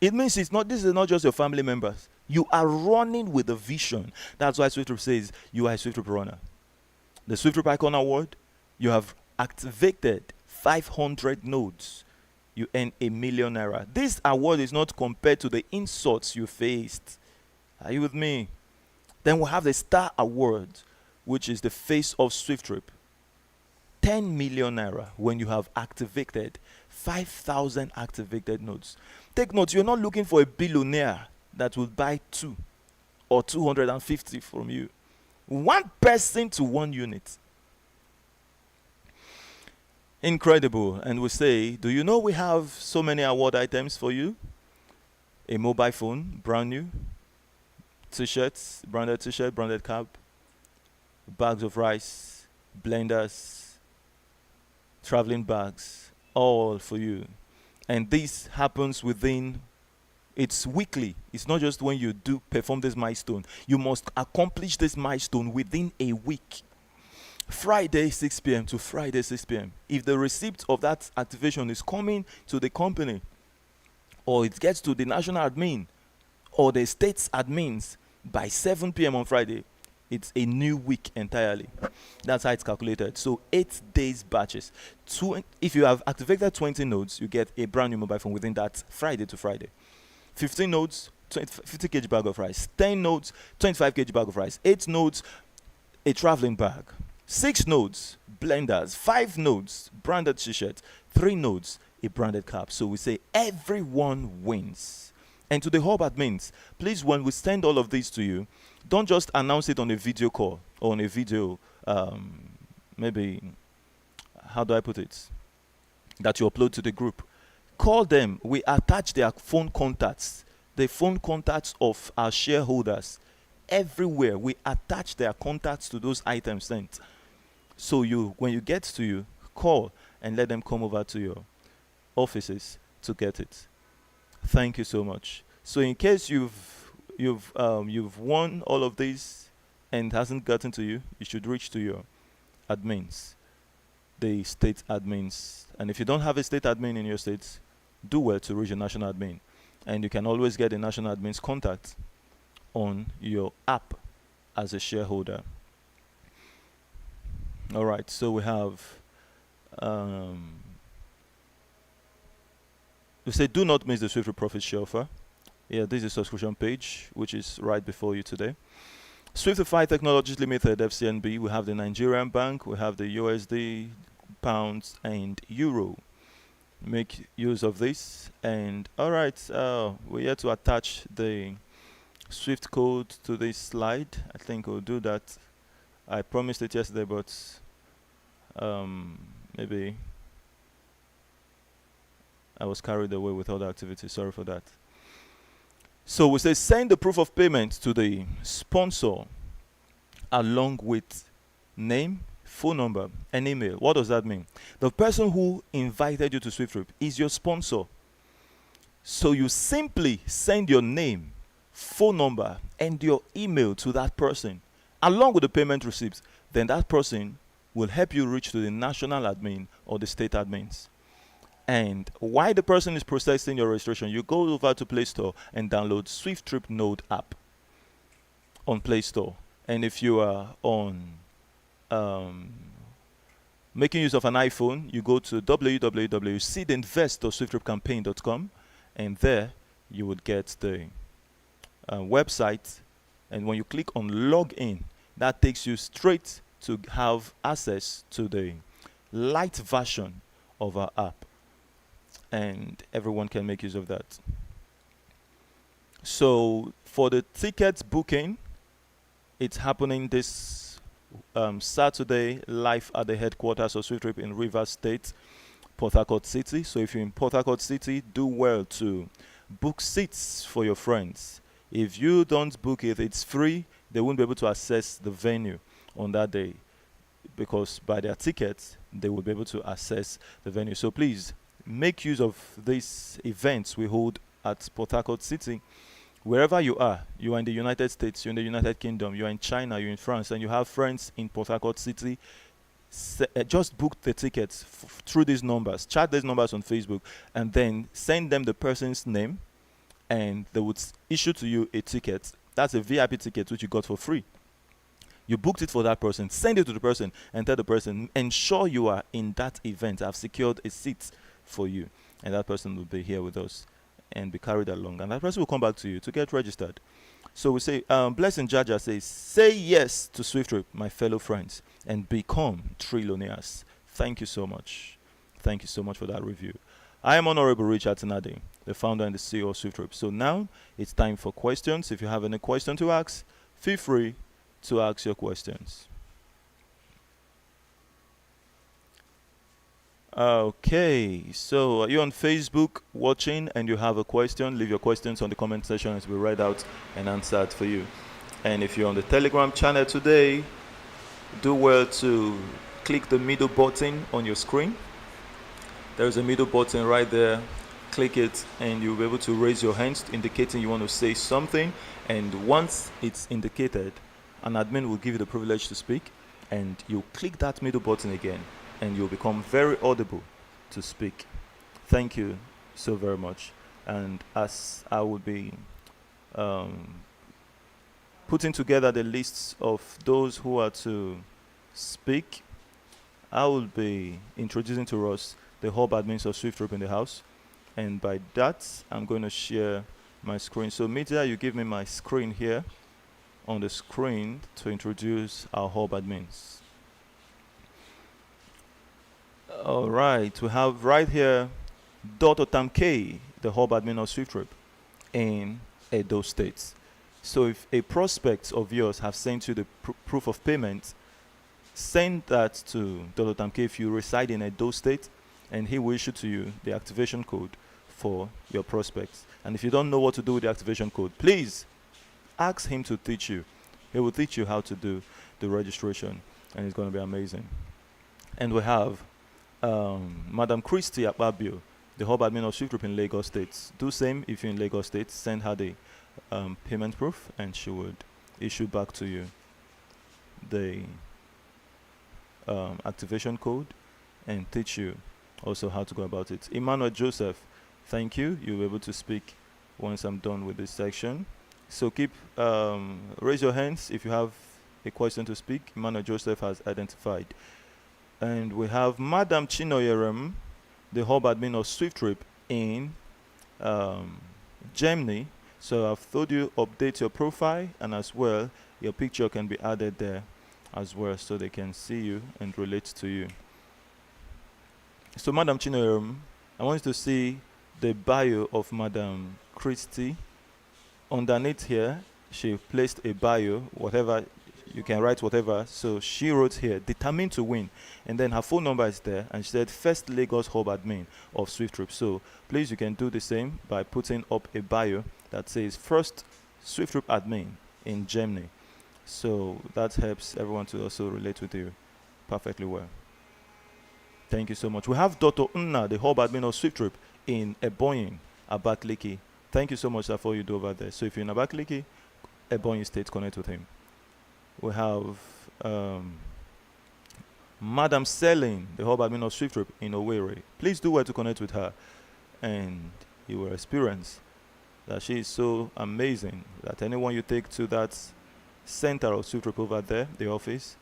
It means this is not just your family members. You are running with a vision. That's why SWIFTtrip says you are a SWIFTtrip runner. The SWIFTtrip Icon Award, you have activated 500 nodes. You earn ₦1 million. This award is not compared to the insults you faced. Are you with me? Then we have the Star Award, which is the face of SWIFTtrip. 10 million naira when you have activated 5,000 activated nodes. Take note, you're not looking for a billionaire that will buy 2 or 250 from you. 1 person to 1 unit. Incredible. And we say, do you know we have so many award items for you? A mobile phone, brand new. T-shirts, branded t-shirt, branded cap. Bags of rice, blenders, traveling bags, all for you. And this happens within, it's weekly. It's not just when you do perform this milestone. You must accomplish this milestone within a week. Friday 6 p.m. to Friday 6 p.m. If the receipt of that activation is coming to the company, or it gets to the national admin, or the state's admins by 7 p.m. on Friday, it's a new week entirely. That's how it's calculated. So 8 days batches. If you have activated 20 nodes, you get a brand new mobile phone within that Friday to Friday. 15 nodes, 50 kg bag of rice. 10 nodes, 25 kg bag of rice. 8 nodes, a traveling bag. 6 nodes, blenders. 5 nodes, branded t-shirt. 3 nodes, a branded cap. So we say everyone wins. And to the hub admins, please, when we send all of these to you, don't just announce it on a video call or on a video, maybe, how do I put it, that you upload to the group. Call them. We attach their phone contacts, the phone contacts of our shareholders everywhere. We attach their contacts to those items sent. So when you get to you, call and let them come over to your offices to get it. Thank you so much. So in case you've won all of these and it hasn't gotten to you, you should reach to your admins, the state admins. And if you don't have a state admin in your state, do well to reach your national admin. And you can always get the national admin's contact on your app as a shareholder. All right, so we have we say do not miss the SWIFTtrip profit share offer. Yeah, this is the subscription page, which is right before you today. SWIFTify Technologies Limited, FCNB. We have the Nigerian bank, we have the USD, pounds, and euro. Make use of this. And all right, we're here to attach the SWIFT code to this slide. I think we'll do that. I promised it yesterday, but maybe I was carried away with other activities. Sorry for that. So we say send the proof of payment to the sponsor along with name, phone number, and email. What does that mean? The person who invited you to SWIFTtrip is your sponsor. So you simply send your name, phone number, and your email to that person along with the payment receipts. Then that person will help you reach to the national admin or the state admins. And while the person is processing your registration, you go over to Play Store and download SWIFTtrip Node app on Play Store. And if you are on making use of an iPhone, you go to www.seedinvest.swifttripcampaign.com, and there you would get the website. And when you click on login, that takes you straight to have access to the light version of our app, and everyone can make use of that. So for the ticket booking, it's happening this Saturday live at the headquarters of SWIFTtrip in Rivers State, Port Harcourt City. So if you're in Port Harcourt City, do well to book seats for your friends. If you don't book it, it's free. They won't be able to access the venue on that day, because by their tickets, they will be able to access the venue. So please make use of these events we hold at Port Harcourt City. Wherever you are in the United States, you're in the United Kingdom, you're in China, you're in France, and you have friends in Port Harcourt City, just book the tickets through these numbers. Chat these numbers on Facebook, and then send them the person's name, and they would issue to you a ticket. That's a VIP ticket which you got for free. You booked it for that person, send it to the person, and tell the person, ensure you are in that event. I've secured a seat for you, and that person will be here with us and be carried along, and that person will come back to you to get registered. So we say, Blessing Jaja says, say yes to SWIFTtrip, my fellow friends, and become trillionaires. Thank you so much. Thank you so much for that review. I am Honorable Richard Tinade, the founder and the CEO of SWIFTtrip. So now it's time for questions. If you have any question to ask, feel free to ask your questions. Okay, so are you on Facebook watching and you have a question? Leave your questions on the comment section as we read out and answer it for you. And if you're on the Telegram channel today, do well to click the middle button on your screen. There's a middle button right there. Click it and you'll be able to raise your hands indicating you want to say something. And once it's indicated, an admin will give you the privilege to speak, and you click that middle button again, and you'll become very audible to speak. Thank you so very much. And as I will be putting together the lists of those who are to speak, I will be introducing to us the hub admins of SWIFTtrip in the house. And by that, I'm going to share my screen. So media, you give me my screen here on the screen to introduce our hub admins. All right, we have right here Dr. Tamke, the hub admin of SWIFTtrip in Edo State. So if a prospect of yours have sent you the proof of payment, send that to Dr. Tamke if you reside in Edo State, and he will issue to you the activation code for your prospects. And if you don't know what to do with the activation code, please ask him to teach you. He will teach you how to do the registration, and it's going to be amazing. And we have Madam Christy Akpabio, the hub admin of SWIFTtrip in Lagos State. Do same if you're in Lagos State. Send her the payment proof, and she would issue back to you the activation code and teach you also how to go about it. Emmanuel Joseph, thank you. You'll be able to speak once I'm done with this section. So keep raise your hands if you have a question to speak. Emmanuel Joseph has identified. And we have Madam Chinoyerem, the hub admin of SWIFTtrip in Germany. So I've told you, update your profile, and as well your picture can be added there as well, so they can see you and relate to you. So Madam Chinoyerem, I want you to see the bio of Madam Christie. Underneath here, she placed a bio, whatever, you can write whatever. So she wrote here, determined to win. And then her phone number is there, and she said, first Lagos hub admin of SWIFTtrip. So please, you can do the same by putting up a bio that says, first SWIFTtrip admin in Germany. So that helps everyone to also relate with you perfectly well. Thank you so much. We have Dr. Unna, the hub admin of SWIFTtrip in Eboyin, Abakaliki. Thank you so much, sir, for all you do over there. So if you're in Abakaliki, Ebonyi State, connect with him. We have Madam Selling, the hub admin of SWIFTtrip in Owerri. Please do well to connect with her, and you will experience that she is so amazing that anyone you take to that center of SWIFTtrip over there, the office,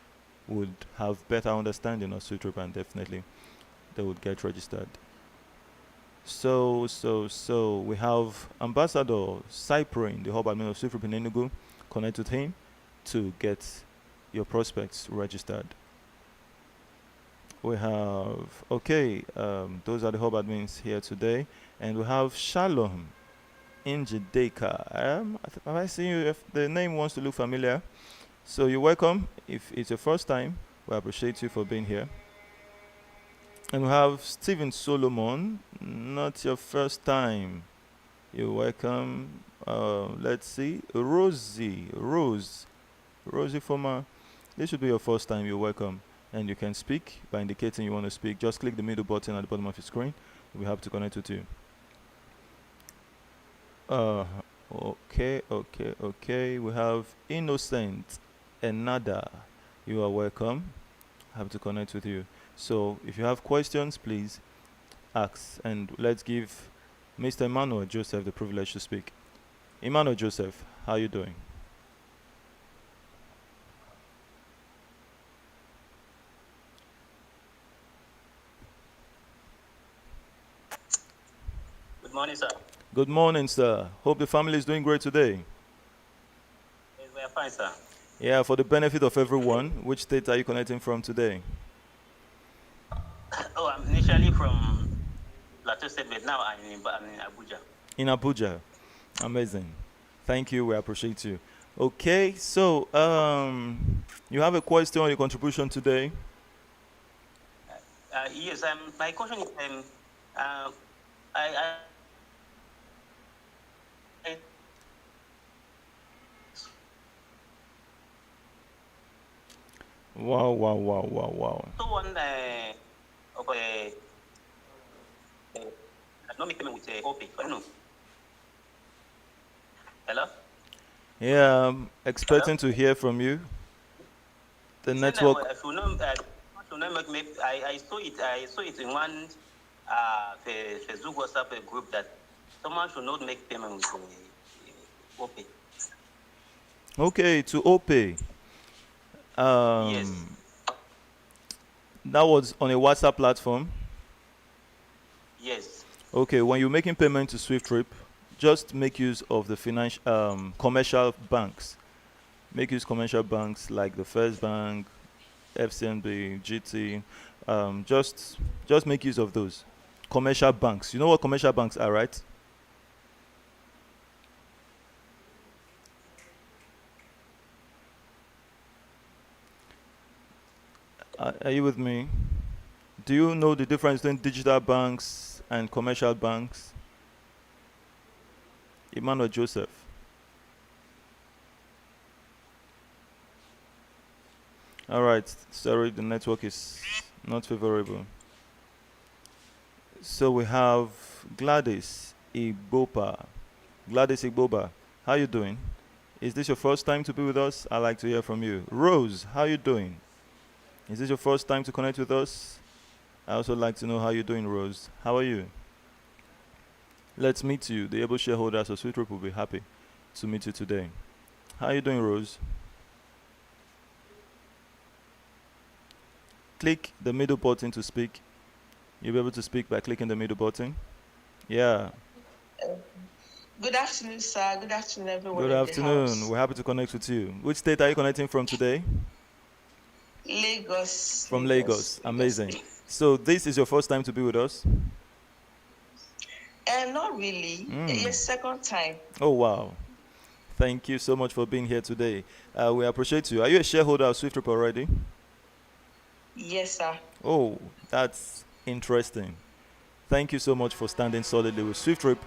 would have better understanding of SWIFTtrip, and definitely they would get registered. So we have Ambassador Cyprian, the hub admin of SWIFTtrip in Enugu. Connect with him to get your prospects registered. We have, those are the hub admins here today. And we have Shalom in Jadeka. Have I seen you? If the name wants to look familiar. So you're welcome. If it's your first time, we appreciate you for being here. And we have Stephen Solomon, not your first time. You're welcome. Let's see. Rosie Former. This should be your first time. You're welcome. And you can speak by indicating you want to speak. Just click the middle button at the bottom of your screen. We'll be happy to connect with you. Okay. We have Innocent Enada. You are welcome. Happy to connect with you. So if you have questions, please ask. And let's give Mr. Emmanuel Joseph the privilege to speak. Emmanuel Joseph, how are you doing?
Good morning, sir.
Good morning, sir. Hope the family is doing great today.
Yes, we are fine, sir.
Yeah, for the benefit of everyone, which state are you connecting from today?
Oh, I'm initially from Plateau State, but now I'm in Abuja.
In Abuja. Amazing. Thank you. We appreciate you. Okay, so you have a question on your contribution today?
Yes, my question is, I
Wow.
so one of economic payment with OP. I don't know. Hello?
Yeah, I'm expecting to hear from you. The network.
I saw it in one Facebook WhatsApp group that someone should not make payment with OP.
Okay, to OPay.
Yes.
That was on a WhatsApp platform.
Yes.
Okay, when you're making payment to SWIFTtrip, just make use of the commercial banks. Make use commercial banks like the First Bank, FCNB, GT. Just make use of those commercial banks. You know what commercial banks are, right? Are you with me? Do you know the difference between digital banks and commercial banks? Emmanuel Joseph. All right, sorry, the network is not favorable. So we have Gladys Igbopa. Gladys Igbopa, how you doing? Is this your first time to be with us? I'd like to hear from you. Rose, how you doing? Is this your first time to connect with us? I also like to know how you're doing, Rose. How are you? Let's meet you. The able shareholders of SWIFTtrip will be happy to meet you today. How are you doing, Rose? Click the middle button to speak. You'll be able to speak by clicking the middle button. Yeah.
Good afternoon, sir. Good afternoon, everyone.
Good afternoon. We're happy to connect with you. Which state are you connecting from today?
Lagos.
From Lagos. Amazing. So this is your first time to be with us?
Not really. Yes, second time.
Oh, wow. Thank you so much for being here today. We appreciate you. Are you a shareholder of SWIFTtrip already?
Yes, sir.
Oh, that's interesting. Thank you so much for standing solidly with SWIFTtrip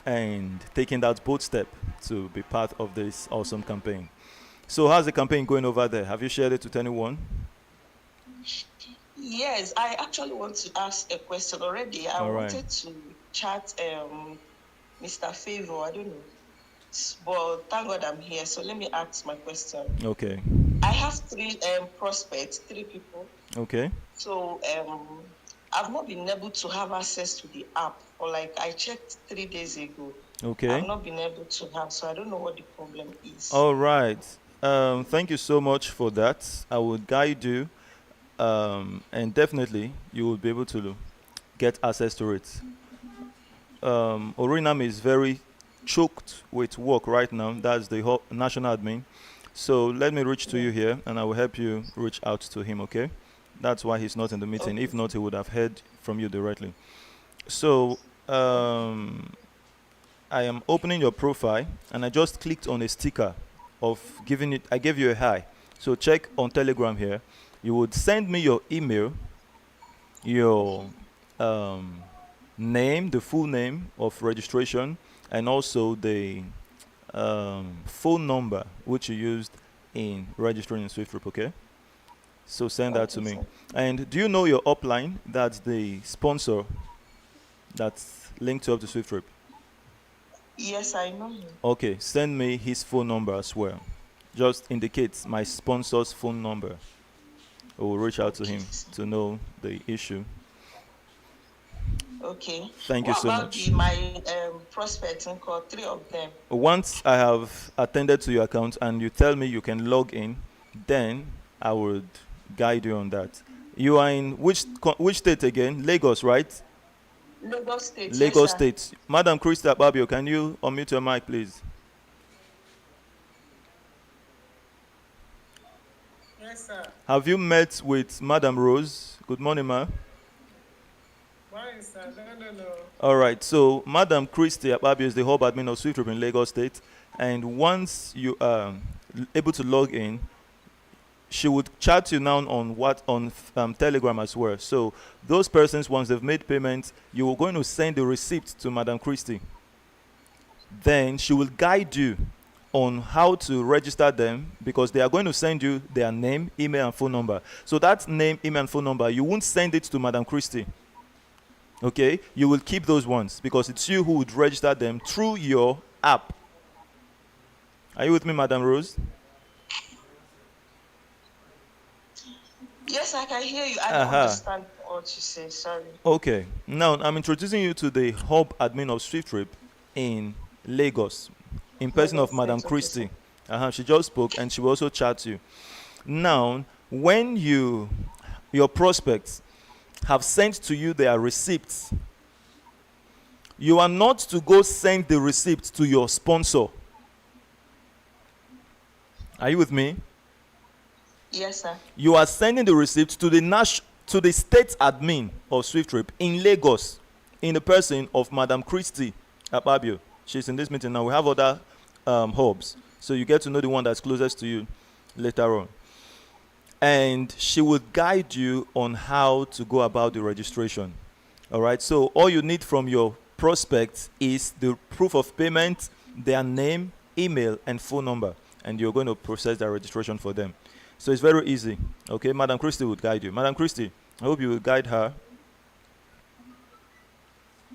and taking that bold step to be part of this awesome campaign. So how's the campaign going over there? Have you shared it with anyone?
Yes, I actually want to ask a question already. I
All right.
wanted to chat Mr. Favor. I don't know. But thank God I'm here. So let me ask my question.
Okay.
I have three prospects, three people.
Okay.
So I've not been able to have access to the app. Or like I checked 3 days ago.
Okay.
I've not been able to have. So I don't know what the problem is.
All right. Thank you so much for that. I will guide you, and definitely you will be able to get access to it. Orinam is very choked with work right now. That's the national admin. So let me reach to you here, and I will help you reach out to him. Okay? That's why he's not in the meeting.
Okay.
If not, he would have heard from you directly. So I am opening your profile, and I just clicked on a sticker of giving it. I gave you a hi. So check on Telegram here. You would send me your email, your name, the full name of registration, and also the phone number which you used in registering in SWIFTtrip. Okay. So send that to
Okay,
me.
sir.
And do you know your upline? That's the sponsor that's linked up to SWIFTtrip.
Yes, I know him.
Okay, send me his phone number as well. Just indicates my sponsor's phone number. I will reach out to
Okay,
him
sir.
to know the issue.
Okay.
Thank you
What
so
about
much.
my prospects? Call three of them.
Once I have attended to your account and you tell me you can log in, then I would guide you on that. You are in which state again? Lagos, right?
Lagos State. Yes,
Lagos
sir.
State. Madam Krista Babio, can you unmute your mic, please?
Yes, sir.
Have you met with Madam Rose? Good morning, ma.
Why, sir? No.
All right. So, Madam Christy Ababio is the hub admin of SWIFTtrip in Lagos State, and once you are able to log in, she would chat you now on Telegram as well. So, those persons, once they've made payments, you are going to send the receipt to Madam Christy. Then she will guide you on how to register them, because they are going to send you their name, email, and phone number. So that name, email, and phone number, you won't send it to Madam Christie. Okay? You will keep those ones because it's you who would register them through your app. Are you with me, Madam Rose?
Yes, I can hear you. I don't understand what you say. Sorry.
Okay. Now, I'm introducing you to the hub admin of SWIFTtrip in Lagos, in person of
Lagos
Madam
State, okay,
Christie. She just spoke, and she will also chat you. Now, when your prospects have sent to you their receipts, you are not to go send the receipt to your sponsor. Are you with me?
Yes, sir.
You are sending the receipt to the state admin of SWIFTtrip in Lagos, in the person of Madam Christie Ababio. She's in this meeting now. We have other hubs, so you get to know the one that's closest to you later on. And she will guide you on how to go about the registration. All right. So all you need from your prospect is the proof of payment, their name, email, and phone number, and you're going to process their registration for them. So it's very easy. Okay, Madam Christie would guide you. Madam Christie, I hope you will guide her.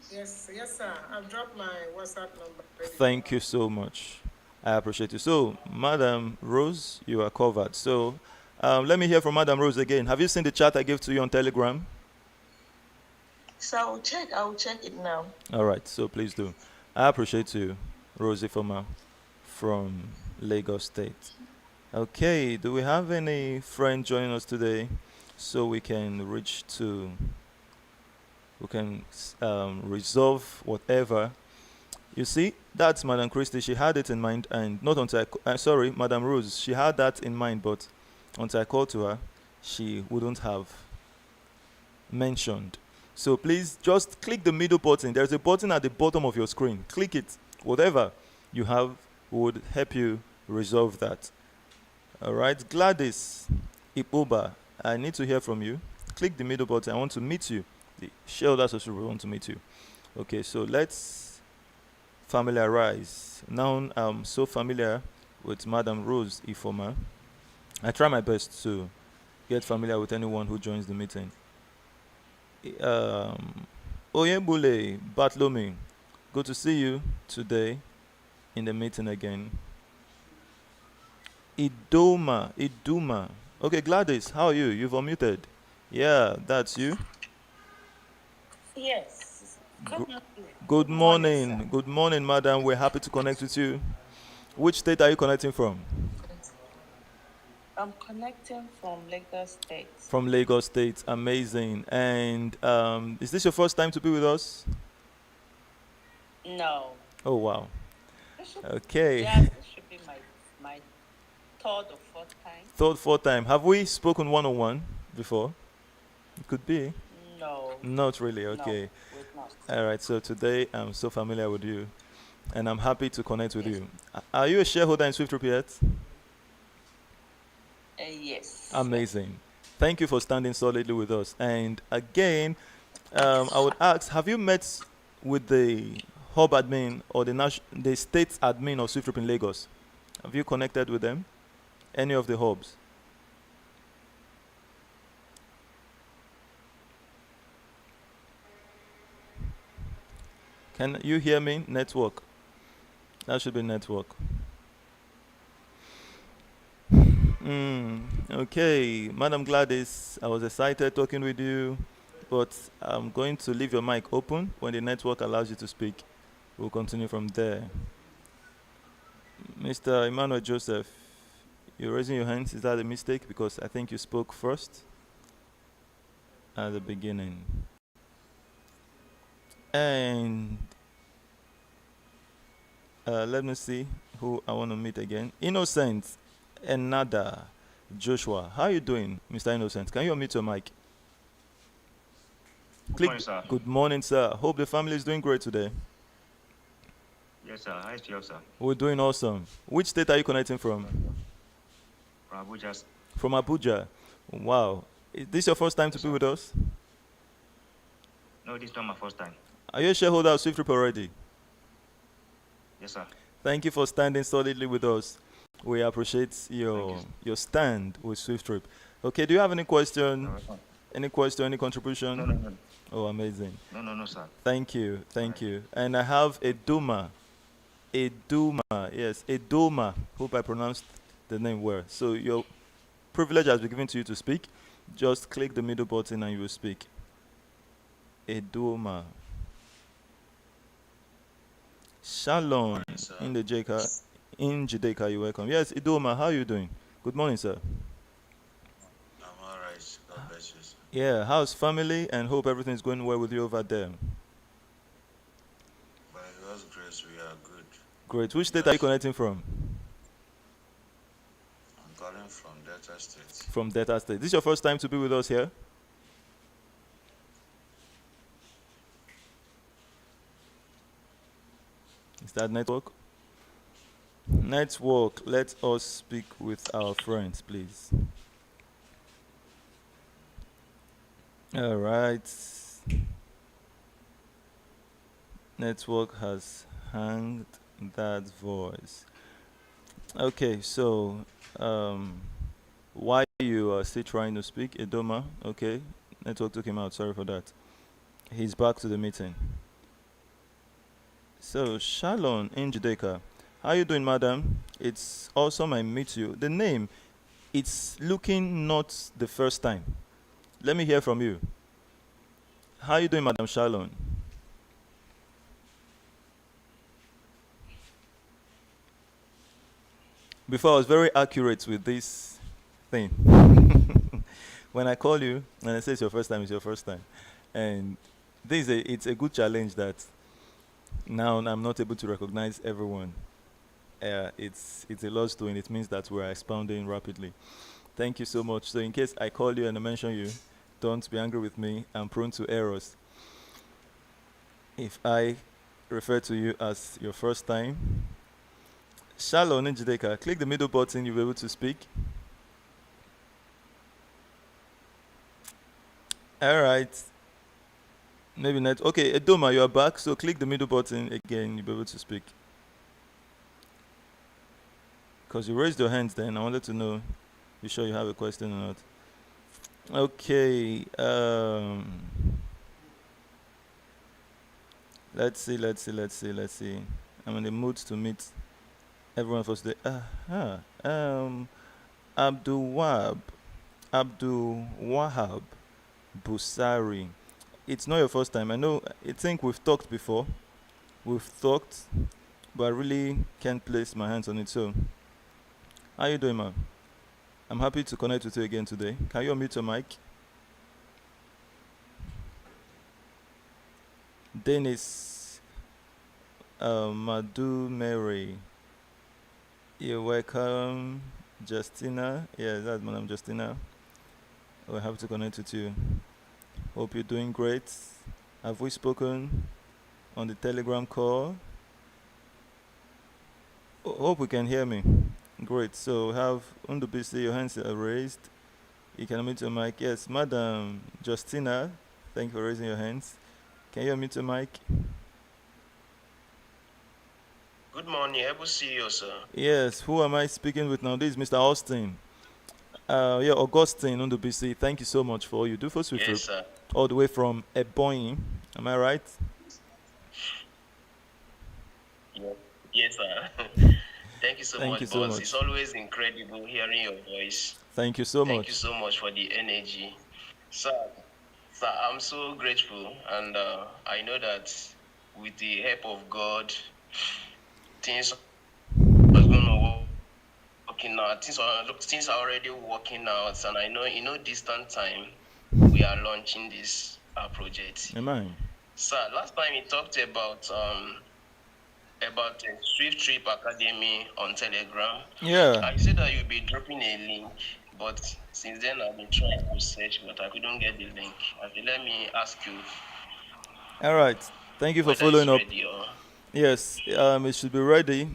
Yes, sir. I've dropped my WhatsApp number.
Thank you so much. I appreciate you. So, Madam Rose, you are covered. So, let me hear from Madam Rose again. Have you seen the chat I gave to you on Telegram?
So I will check it now.
All right. So please do. I appreciate you, Rosie Foma from Lagos State. Okay. Do we have any friend joining us today, so we can resolve whatever? You see, that's Madam Christie. She had it in mind, and not until sorry, Madam Rose. She had that in mind, but until I called to her, she wouldn't have mentioned. So please just click the middle button. There's a button at the bottom of your screen. Click it. Whatever you have would help you resolve that. All right, Gladys Ipoba, I need to hear from you. Click the middle button. I want to meet you. The shareholder association want to meet you. Okay, so let's familiarize. Now I'm so familiar with Madam Rose Ifoma. I try my best to get familiar with anyone who joins the meeting. Oyembule Bartlome, good to see you today in the meeting again. Iduma. Okay, Gladys, how are you? You've unmuted. Yeah, that's you.
Yes.
Good
morning,
morning. Good morning, madam. We're happy to connect with you. Which state are you connecting from?
I'm connecting from Lagos State.
From Lagos State. Amazing. And is this your first time to be with us?
No.
Oh, wow. Okay.
Yeah, this should be my third or fourth time.
Third, fourth time. Have we spoken one-on-one before? It could be.
No.
Not really.
No,
Okay.
we've not.
All right. So today I'm so familiar with you, and I'm happy to connect with
Yes.
you. Are you a shareholder in SWIFTtrip yet?
Yes.
Amazing. Thank you for standing solidly with us. And again, I would ask, have you met with the hub admin or the state admin of SWIFTtrip in Lagos? Have you connected with them? Any of the hubs? Can you hear me? Network. That should be network. Okay, Madam Gladys, I was excited talking with you, but I'm going to leave your mic open. When the network allows you to speak, we'll continue from there. Mr. Emmanuel Joseph, you're raising your hands. Is that a mistake? Because I think you spoke first at the beginning. And let me see who I want to meet again. Innocent Enada Joshua. How are you doing, Mr. Innocent? Can you unmute your mic?
Good morning, sir.
Good morning, sir. Hope the family is doing great today.
Yes, sir. Hi, to you, sir.
We're doing awesome. Which state are you connecting from?
From Abuja.
From Abuja. Wow. Is this your first time to be with us?
No, this is not my first time.
Are you a shareholder of SWIFTtrip already?
Yes, sir.
Thank you for standing solidly with us. We appreciate your stand with SWIFTtrip. Okay, do you have any question?
No,
Any question, any contribution?
no.
Oh, amazing.
No, sir.
Thank you, thank you. And I have Eduma. Yes, Eduma. Hope I pronounced the name well. So your privilege has been given to you to speak. Just click the middle button and you will speak. Eduma. Shalom in the Jeka. In Judaica, you're welcome. Yes, Idoma, how are you doing? Good morning, sir.
I'm alright. God bless you, sir.
Yeah, how's family? And hope everything's going well with you over there.
By God's grace, we are good.
Great. Which state are you connecting from?
I'm calling from Delta State.
From Delta State. This is your first time to be with us here? Is that network? Network, let us speak with our friends, please. All right. Network has hanged that voice. Okay, so why you are still trying to speak, Edoma? Okay, network took him out. Sorry for that. He's back to the meeting. So, Shalom in Judaica. How you doing, madam? It's awesome I meet you. The name, it's looking not the first time. Let me hear from you. How you doing, Madam Shalom? Before I was very accurate with this thing. When I call you and I say it's your first time, it's your first time. And it's a good challenge that now I'm not able to recognize everyone. It's a lot doing. It means that we're expounding rapidly. Thank you so much. So in case I call you and I mention you, don't be angry with me. I'm prone to errors. If I refer to you as your first time, Shalom in Judaica, click the middle button, you'll be able to speak. All right. Maybe not. Okay, Edoma, you are back. So click the middle button again, you'll be able to speak. Because you raised your hands then, I wanted to know, you sure you have a question or not? Okay. Let's see. I'm in the mood to meet everyone for today. Abdul Wahab, Abdul Wahab Busari. It's not your first time. I think we've talked before. We've talked, but I really can't place my hands on it. So, how you doing, man? I'm happy to connect with you again today. Can you unmute your mic? Dennis Madu Mary. You're welcome, Justina. Yeah, that's Madam Justina. We're happy to connect with you. Hope you're doing great. Have we spoken on the Telegram call? Hope you can hear me. Great. So have Undubisi, your hands are raised. You can unmute your mic. Yes, Madam Justina. Thank you for raising your hands. Can you unmute your mic?
Good morning, able to see you, sir.
Yes. Who am I speaking with now? This is Mr. Austin. Yeah, Augustine Undubisi. Thank you so much for all you do for SWIFTtrip.
Yes, sir.
All the way from Ebonyi. Am I right?
Yeah. Yes, sir. Thank you so
Thank
much,
you so
boss.
much.
It's always incredible hearing your voice.
Thank you so
Thank
much.
you so much for the energy. Sir, I'm so grateful, and I know that with the help of God, things are going to working out. Things are already working out, and I know in no distant time we are launching this project.
Amen.
Sir, last time we talked about a SWIFTtrip Academy on Telegram.
Yeah.
I said that you'll be dropping a link, but since then I've been trying to search, but I couldn't get the link. Okay, let me ask you.
All right. Thank you for
whether
following
it's
up.
ready or...
Yes. It should be ready.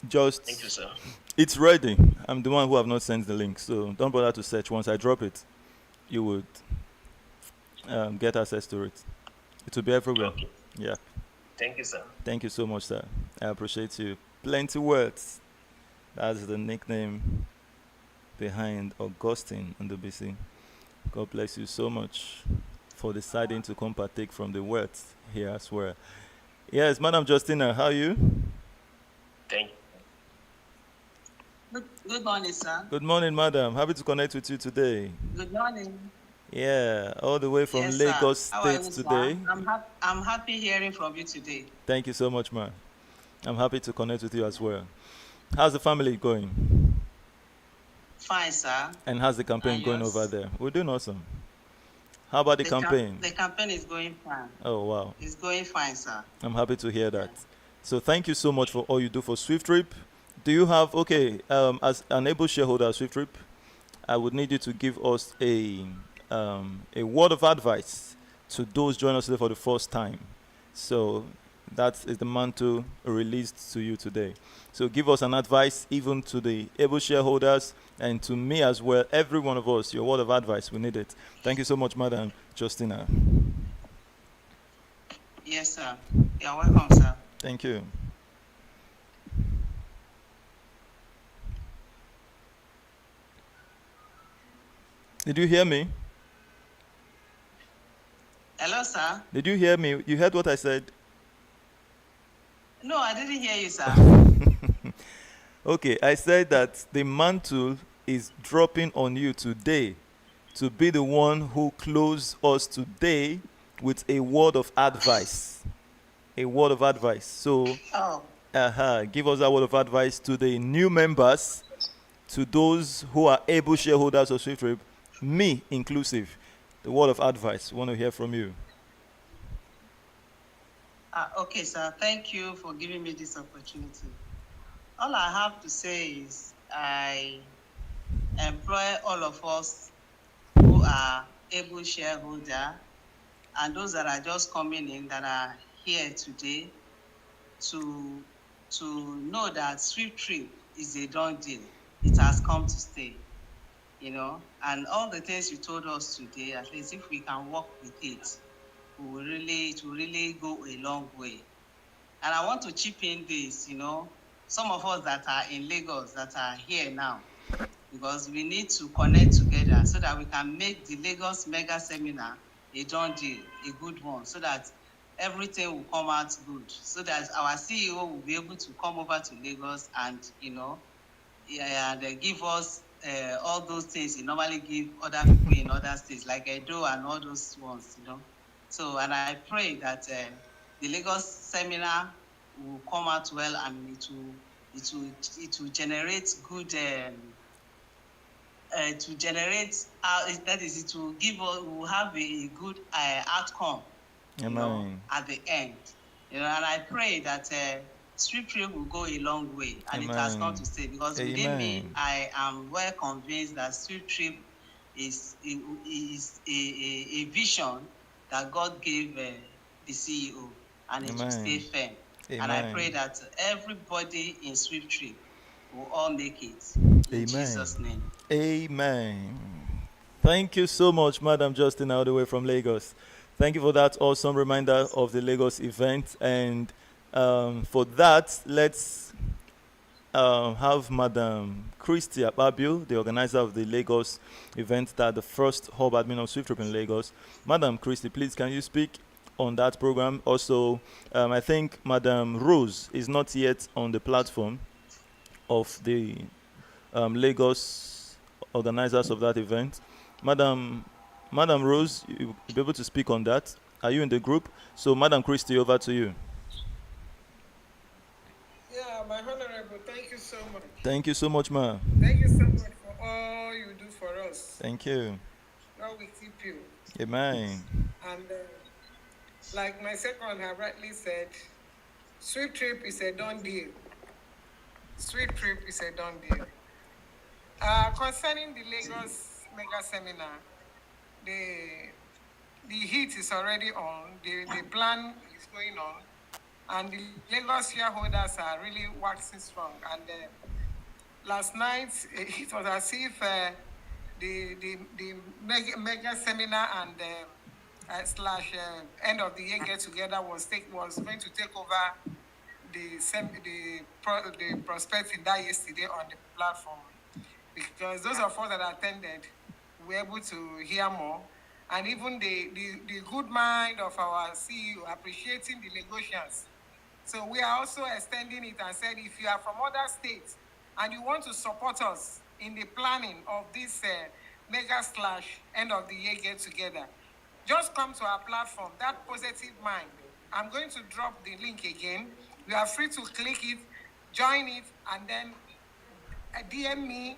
Just.
Thank you, sir.
It's ready. I'm the one who have not sent the link, so don't bother to search. Once I drop it, you would get access to it. It will be everywhere.
Okay.
Yeah.
Thank you, sir.
Thank you so much, sir. I appreciate you. Plenty words. That's the nickname behind Augustine on the BC. God bless you so much for deciding to come partake from the words here as well. Yes, Madam Justina, how are you?
Thank you.
Good morning, sir.
Good morning, madam. Happy to connect with you today.
Good morning.
Yeah, all the way from
Yes,
Lagos
sir. How are
State
you, sir?
today.
I'm happy hearing from you today.
Thank you so much, man. I'm happy to connect with you as well. How's the family going?
Fine, sir.
And how's the campaign
And
going
yours?
over there? We're doing awesome. How about the campaign?
The campaign is going fine.
Oh, wow.
It's going fine, sir.
I'm happy to hear that. So thank you so much for all you do for SWIFTtrip. Do you have, as an able shareholder of SWIFTtrip, I would need you to give us a word of advice to those joining us today for the first time. So that is the mantle released to you today. So give us an advice even to the able shareholders and to me as well, every one of us, your word of advice, we need it. Thank you so much, Madam Justina.
Yes, sir. You're welcome, sir.
Thank you. Did you hear me?
Hello, sir.
Did you hear me? You heard what I said?
No, I didn't hear you, sir.
Okay, I said that the mantle is dropping on you today to be the one who closes us today with a word of advice. A word of advice. So, give us that word of advice to the new members, to those who are able shareholders of SWIFTtrip, me inclusive. The word of advice. We want to hear from you.
Okay, sir. Thank you for giving me this opportunity. All I have to say is I employ all of us who are able shareholder and those that are just coming in that are here today to know that SWIFTtrip is a done deal. It has come to stay, and all the things you told us today, at least if we can work with it, it will really go a long way. And I want to chip in this, some of us that are in Lagos that are here now, because we need to connect together so that we can make the Lagos Mega Seminar a done deal, a good one, so that everything will come out good, so that our CEO will be able to come over to Lagos and, yeah, and give us all those things he normally give other people in other states, like Edo and all those ones. So, and I pray that the Lagos seminar will come out well, and it will generate good. To generate, that is, it will give us, will have a good outcome,
Amen.
at the end. And I pray that SWIFTtrip will go a long way, and it has come
Amen.
to stay, because within me,
Amen.
I am well convinced that SWIFTtrip is a vision that God gave the CEO, and it will stay
Amen.
firm. And I pray
Amen.
that everybody in SWIFTtrip will all make it in
Amen.
Jesus' name.
Amen. Thank you so much, Madam Justin, all the way from Lagos. Thank you for that awesome reminder of the Lagos event. And for that, let's have Madam Christy Ababio, the organizer of the Lagos event, that the first hub admin of SWIFTtrip in Lagos. Madam Christy, please, can you speak on that program? Also, I think Madam Rose is not yet on the platform of the Lagos organizers of that event. Madam Rose, you'll be able to speak on that. Are you in the group? So, Madam Christy, over to you.
Yeah, my honorable, thank you so much.
Thank you so much, ma.
Thank you so much for all you do for us.
Thank you.
God will keep you.
Amen.
And like my second have rightly said, SWIFTtrip is a done deal. SWIFTtrip is a done deal. Concerning the Lagos mega seminar, the heat is already on. The plan is going on, and the Lagos shareholders are really waxing strong. And last night, it was as if the mega seminar and slash end of the year get together was going to take over the prospecting that yesterday on the platform, because those of us that attended were able to hear more, and even the good mind of our CEO appreciating the Lagosians. So we are also extending it and said, if you are from other states and you want to support us in the planning of this mega slash end of the year get together, just come to our platform, that positive mind. I'm going to drop the link again. You are free to click it, join it, and then DM me,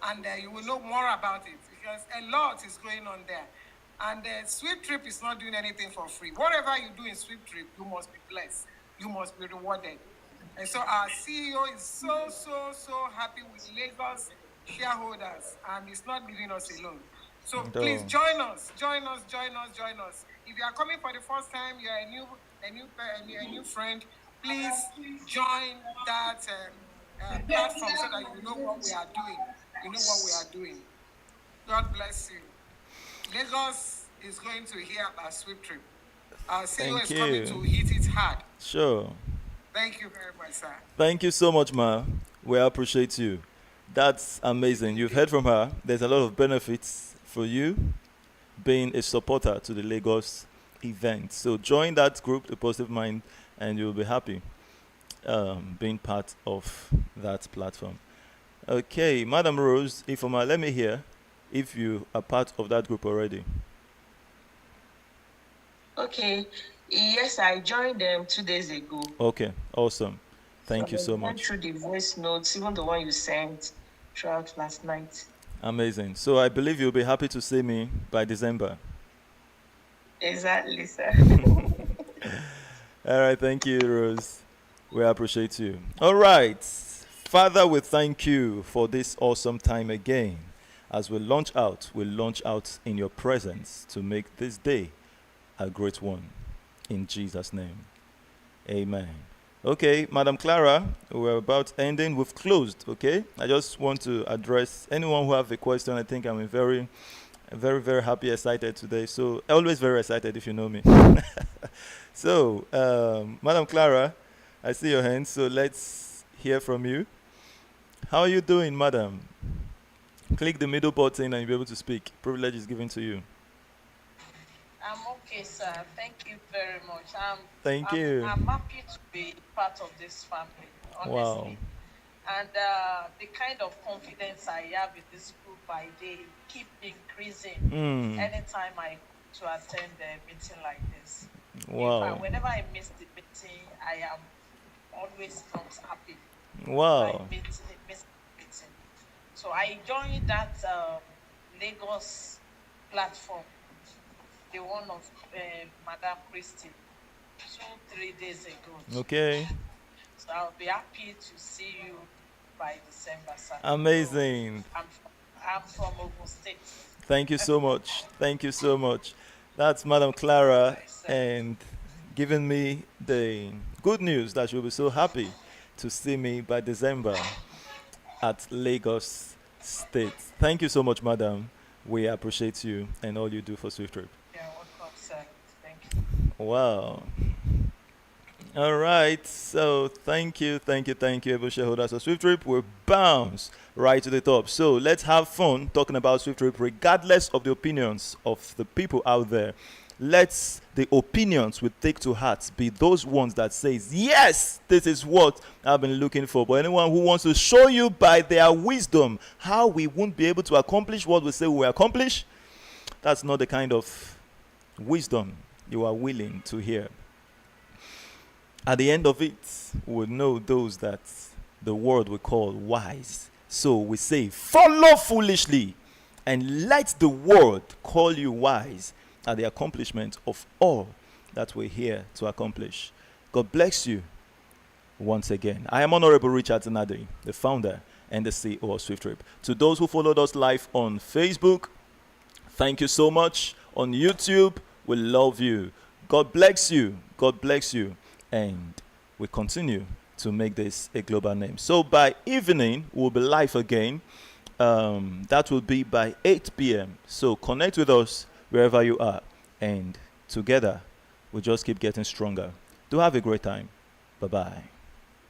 and you will know more about it, because a lot is going on there. And SWIFTtrip is not doing anything for free. Whatever you do in SWIFTtrip, you must be blessed. You must be rewarded. And so our CEO is so happy with Lagos shareholders, and it's not leaving us alone. So please join us. If you are coming for the first time, you are a new friend, please join that platform so that you know what we are doing. God bless you. Lagos is going to hear about SWIFTtrip. Our CEO is coming to hit it hard.
Sure.
Thank you very much, sir.
Thank you so much, ma. We appreciate you. That's amazing. You've heard from her. There's a lot of benefits for you being a supporter to the Lagos event. So join that group, The Positive Mind, and you'll be happy being part of that platform. Okay, Madam Rose, Ifoma, let me hear if you are part of that group already.
Okay. Yes, I joined them 2 days ago.
Okay, awesome. Thank you so
I went
much.
through the voice notes, even the one you sent throughout last night.
Amazing. So I believe you'll be happy to see me by December.
Exactly, sir.
All right, thank you, Rose. We appreciate you. All right. Father, we thank you for this awesome time again. As we launch out in your presence to make this day a great one. In Jesus' name. Amen. Okay, Madam Clara, we're about ending. We've closed, okay? I just want to address anyone who have a question. I think I'm very, very happy, excited today. So, always very excited if you know me. So, Madam Clara, I see your hand, so let's hear from you. How are you doing, madam? Click the middle button and you'll be able to speak. Privilege is given to you.
I'm okay.
Okay, sir. Thank you very much.
Thank you.
I'm happy to be part of this family,
Wow.
honestly. And the kind of confidence I have in this group by day keep increasing anytime I go to attend a meeting like this. In fact,
Wow.
whenever I miss the meeting, I am always not happy. I
Wow.
miss the meeting. So I joined that Lagos platform, the one of Madam Christie, 3 days ago.
Okay.
So I'll be happy to see you by December, sir.
Amazing.
So I'm from Ogun State.
Thank you so much. Thank you so much. That's Madam Clara and giving me the good news that she'll be so happy to see me by December at Lagos State. Thank you so much, Madam. We appreciate you and all you do for SWIFTtrip.
You're welcome, sir. Thank you.
Wow. All right. So thank you, able shareholders of SWIFTtrip. We'll bounce right to the top. So let's have fun talking about SWIFTtrip, regardless of the opinions of the people out there. Let's the opinions we take to heart be those ones that says, yes, this is what I've been looking for. But anyone who wants to show you by their wisdom how we won't be able to accomplish what we say we will accomplish, that's not the kind of wisdom you are willing to hear. At the end of it, we'll know those that the world will call wise. So we say, follow foolishly and let the world call you wise at the accomplishment of all that we're here to accomplish. God bless you once again. I am Honorable Richard Zanadi, the founder and the CEO of SWIFTtrip. To those who followed us live on Facebook, thank you so much. On YouTube, we love you. God bless you. God bless you. And we continue to make this a global name. So by evening, we'll be live again. That will be by 8 p.m. So connect with us wherever you are. And together, we'll just keep getting stronger. Do have a great time. Bye-bye.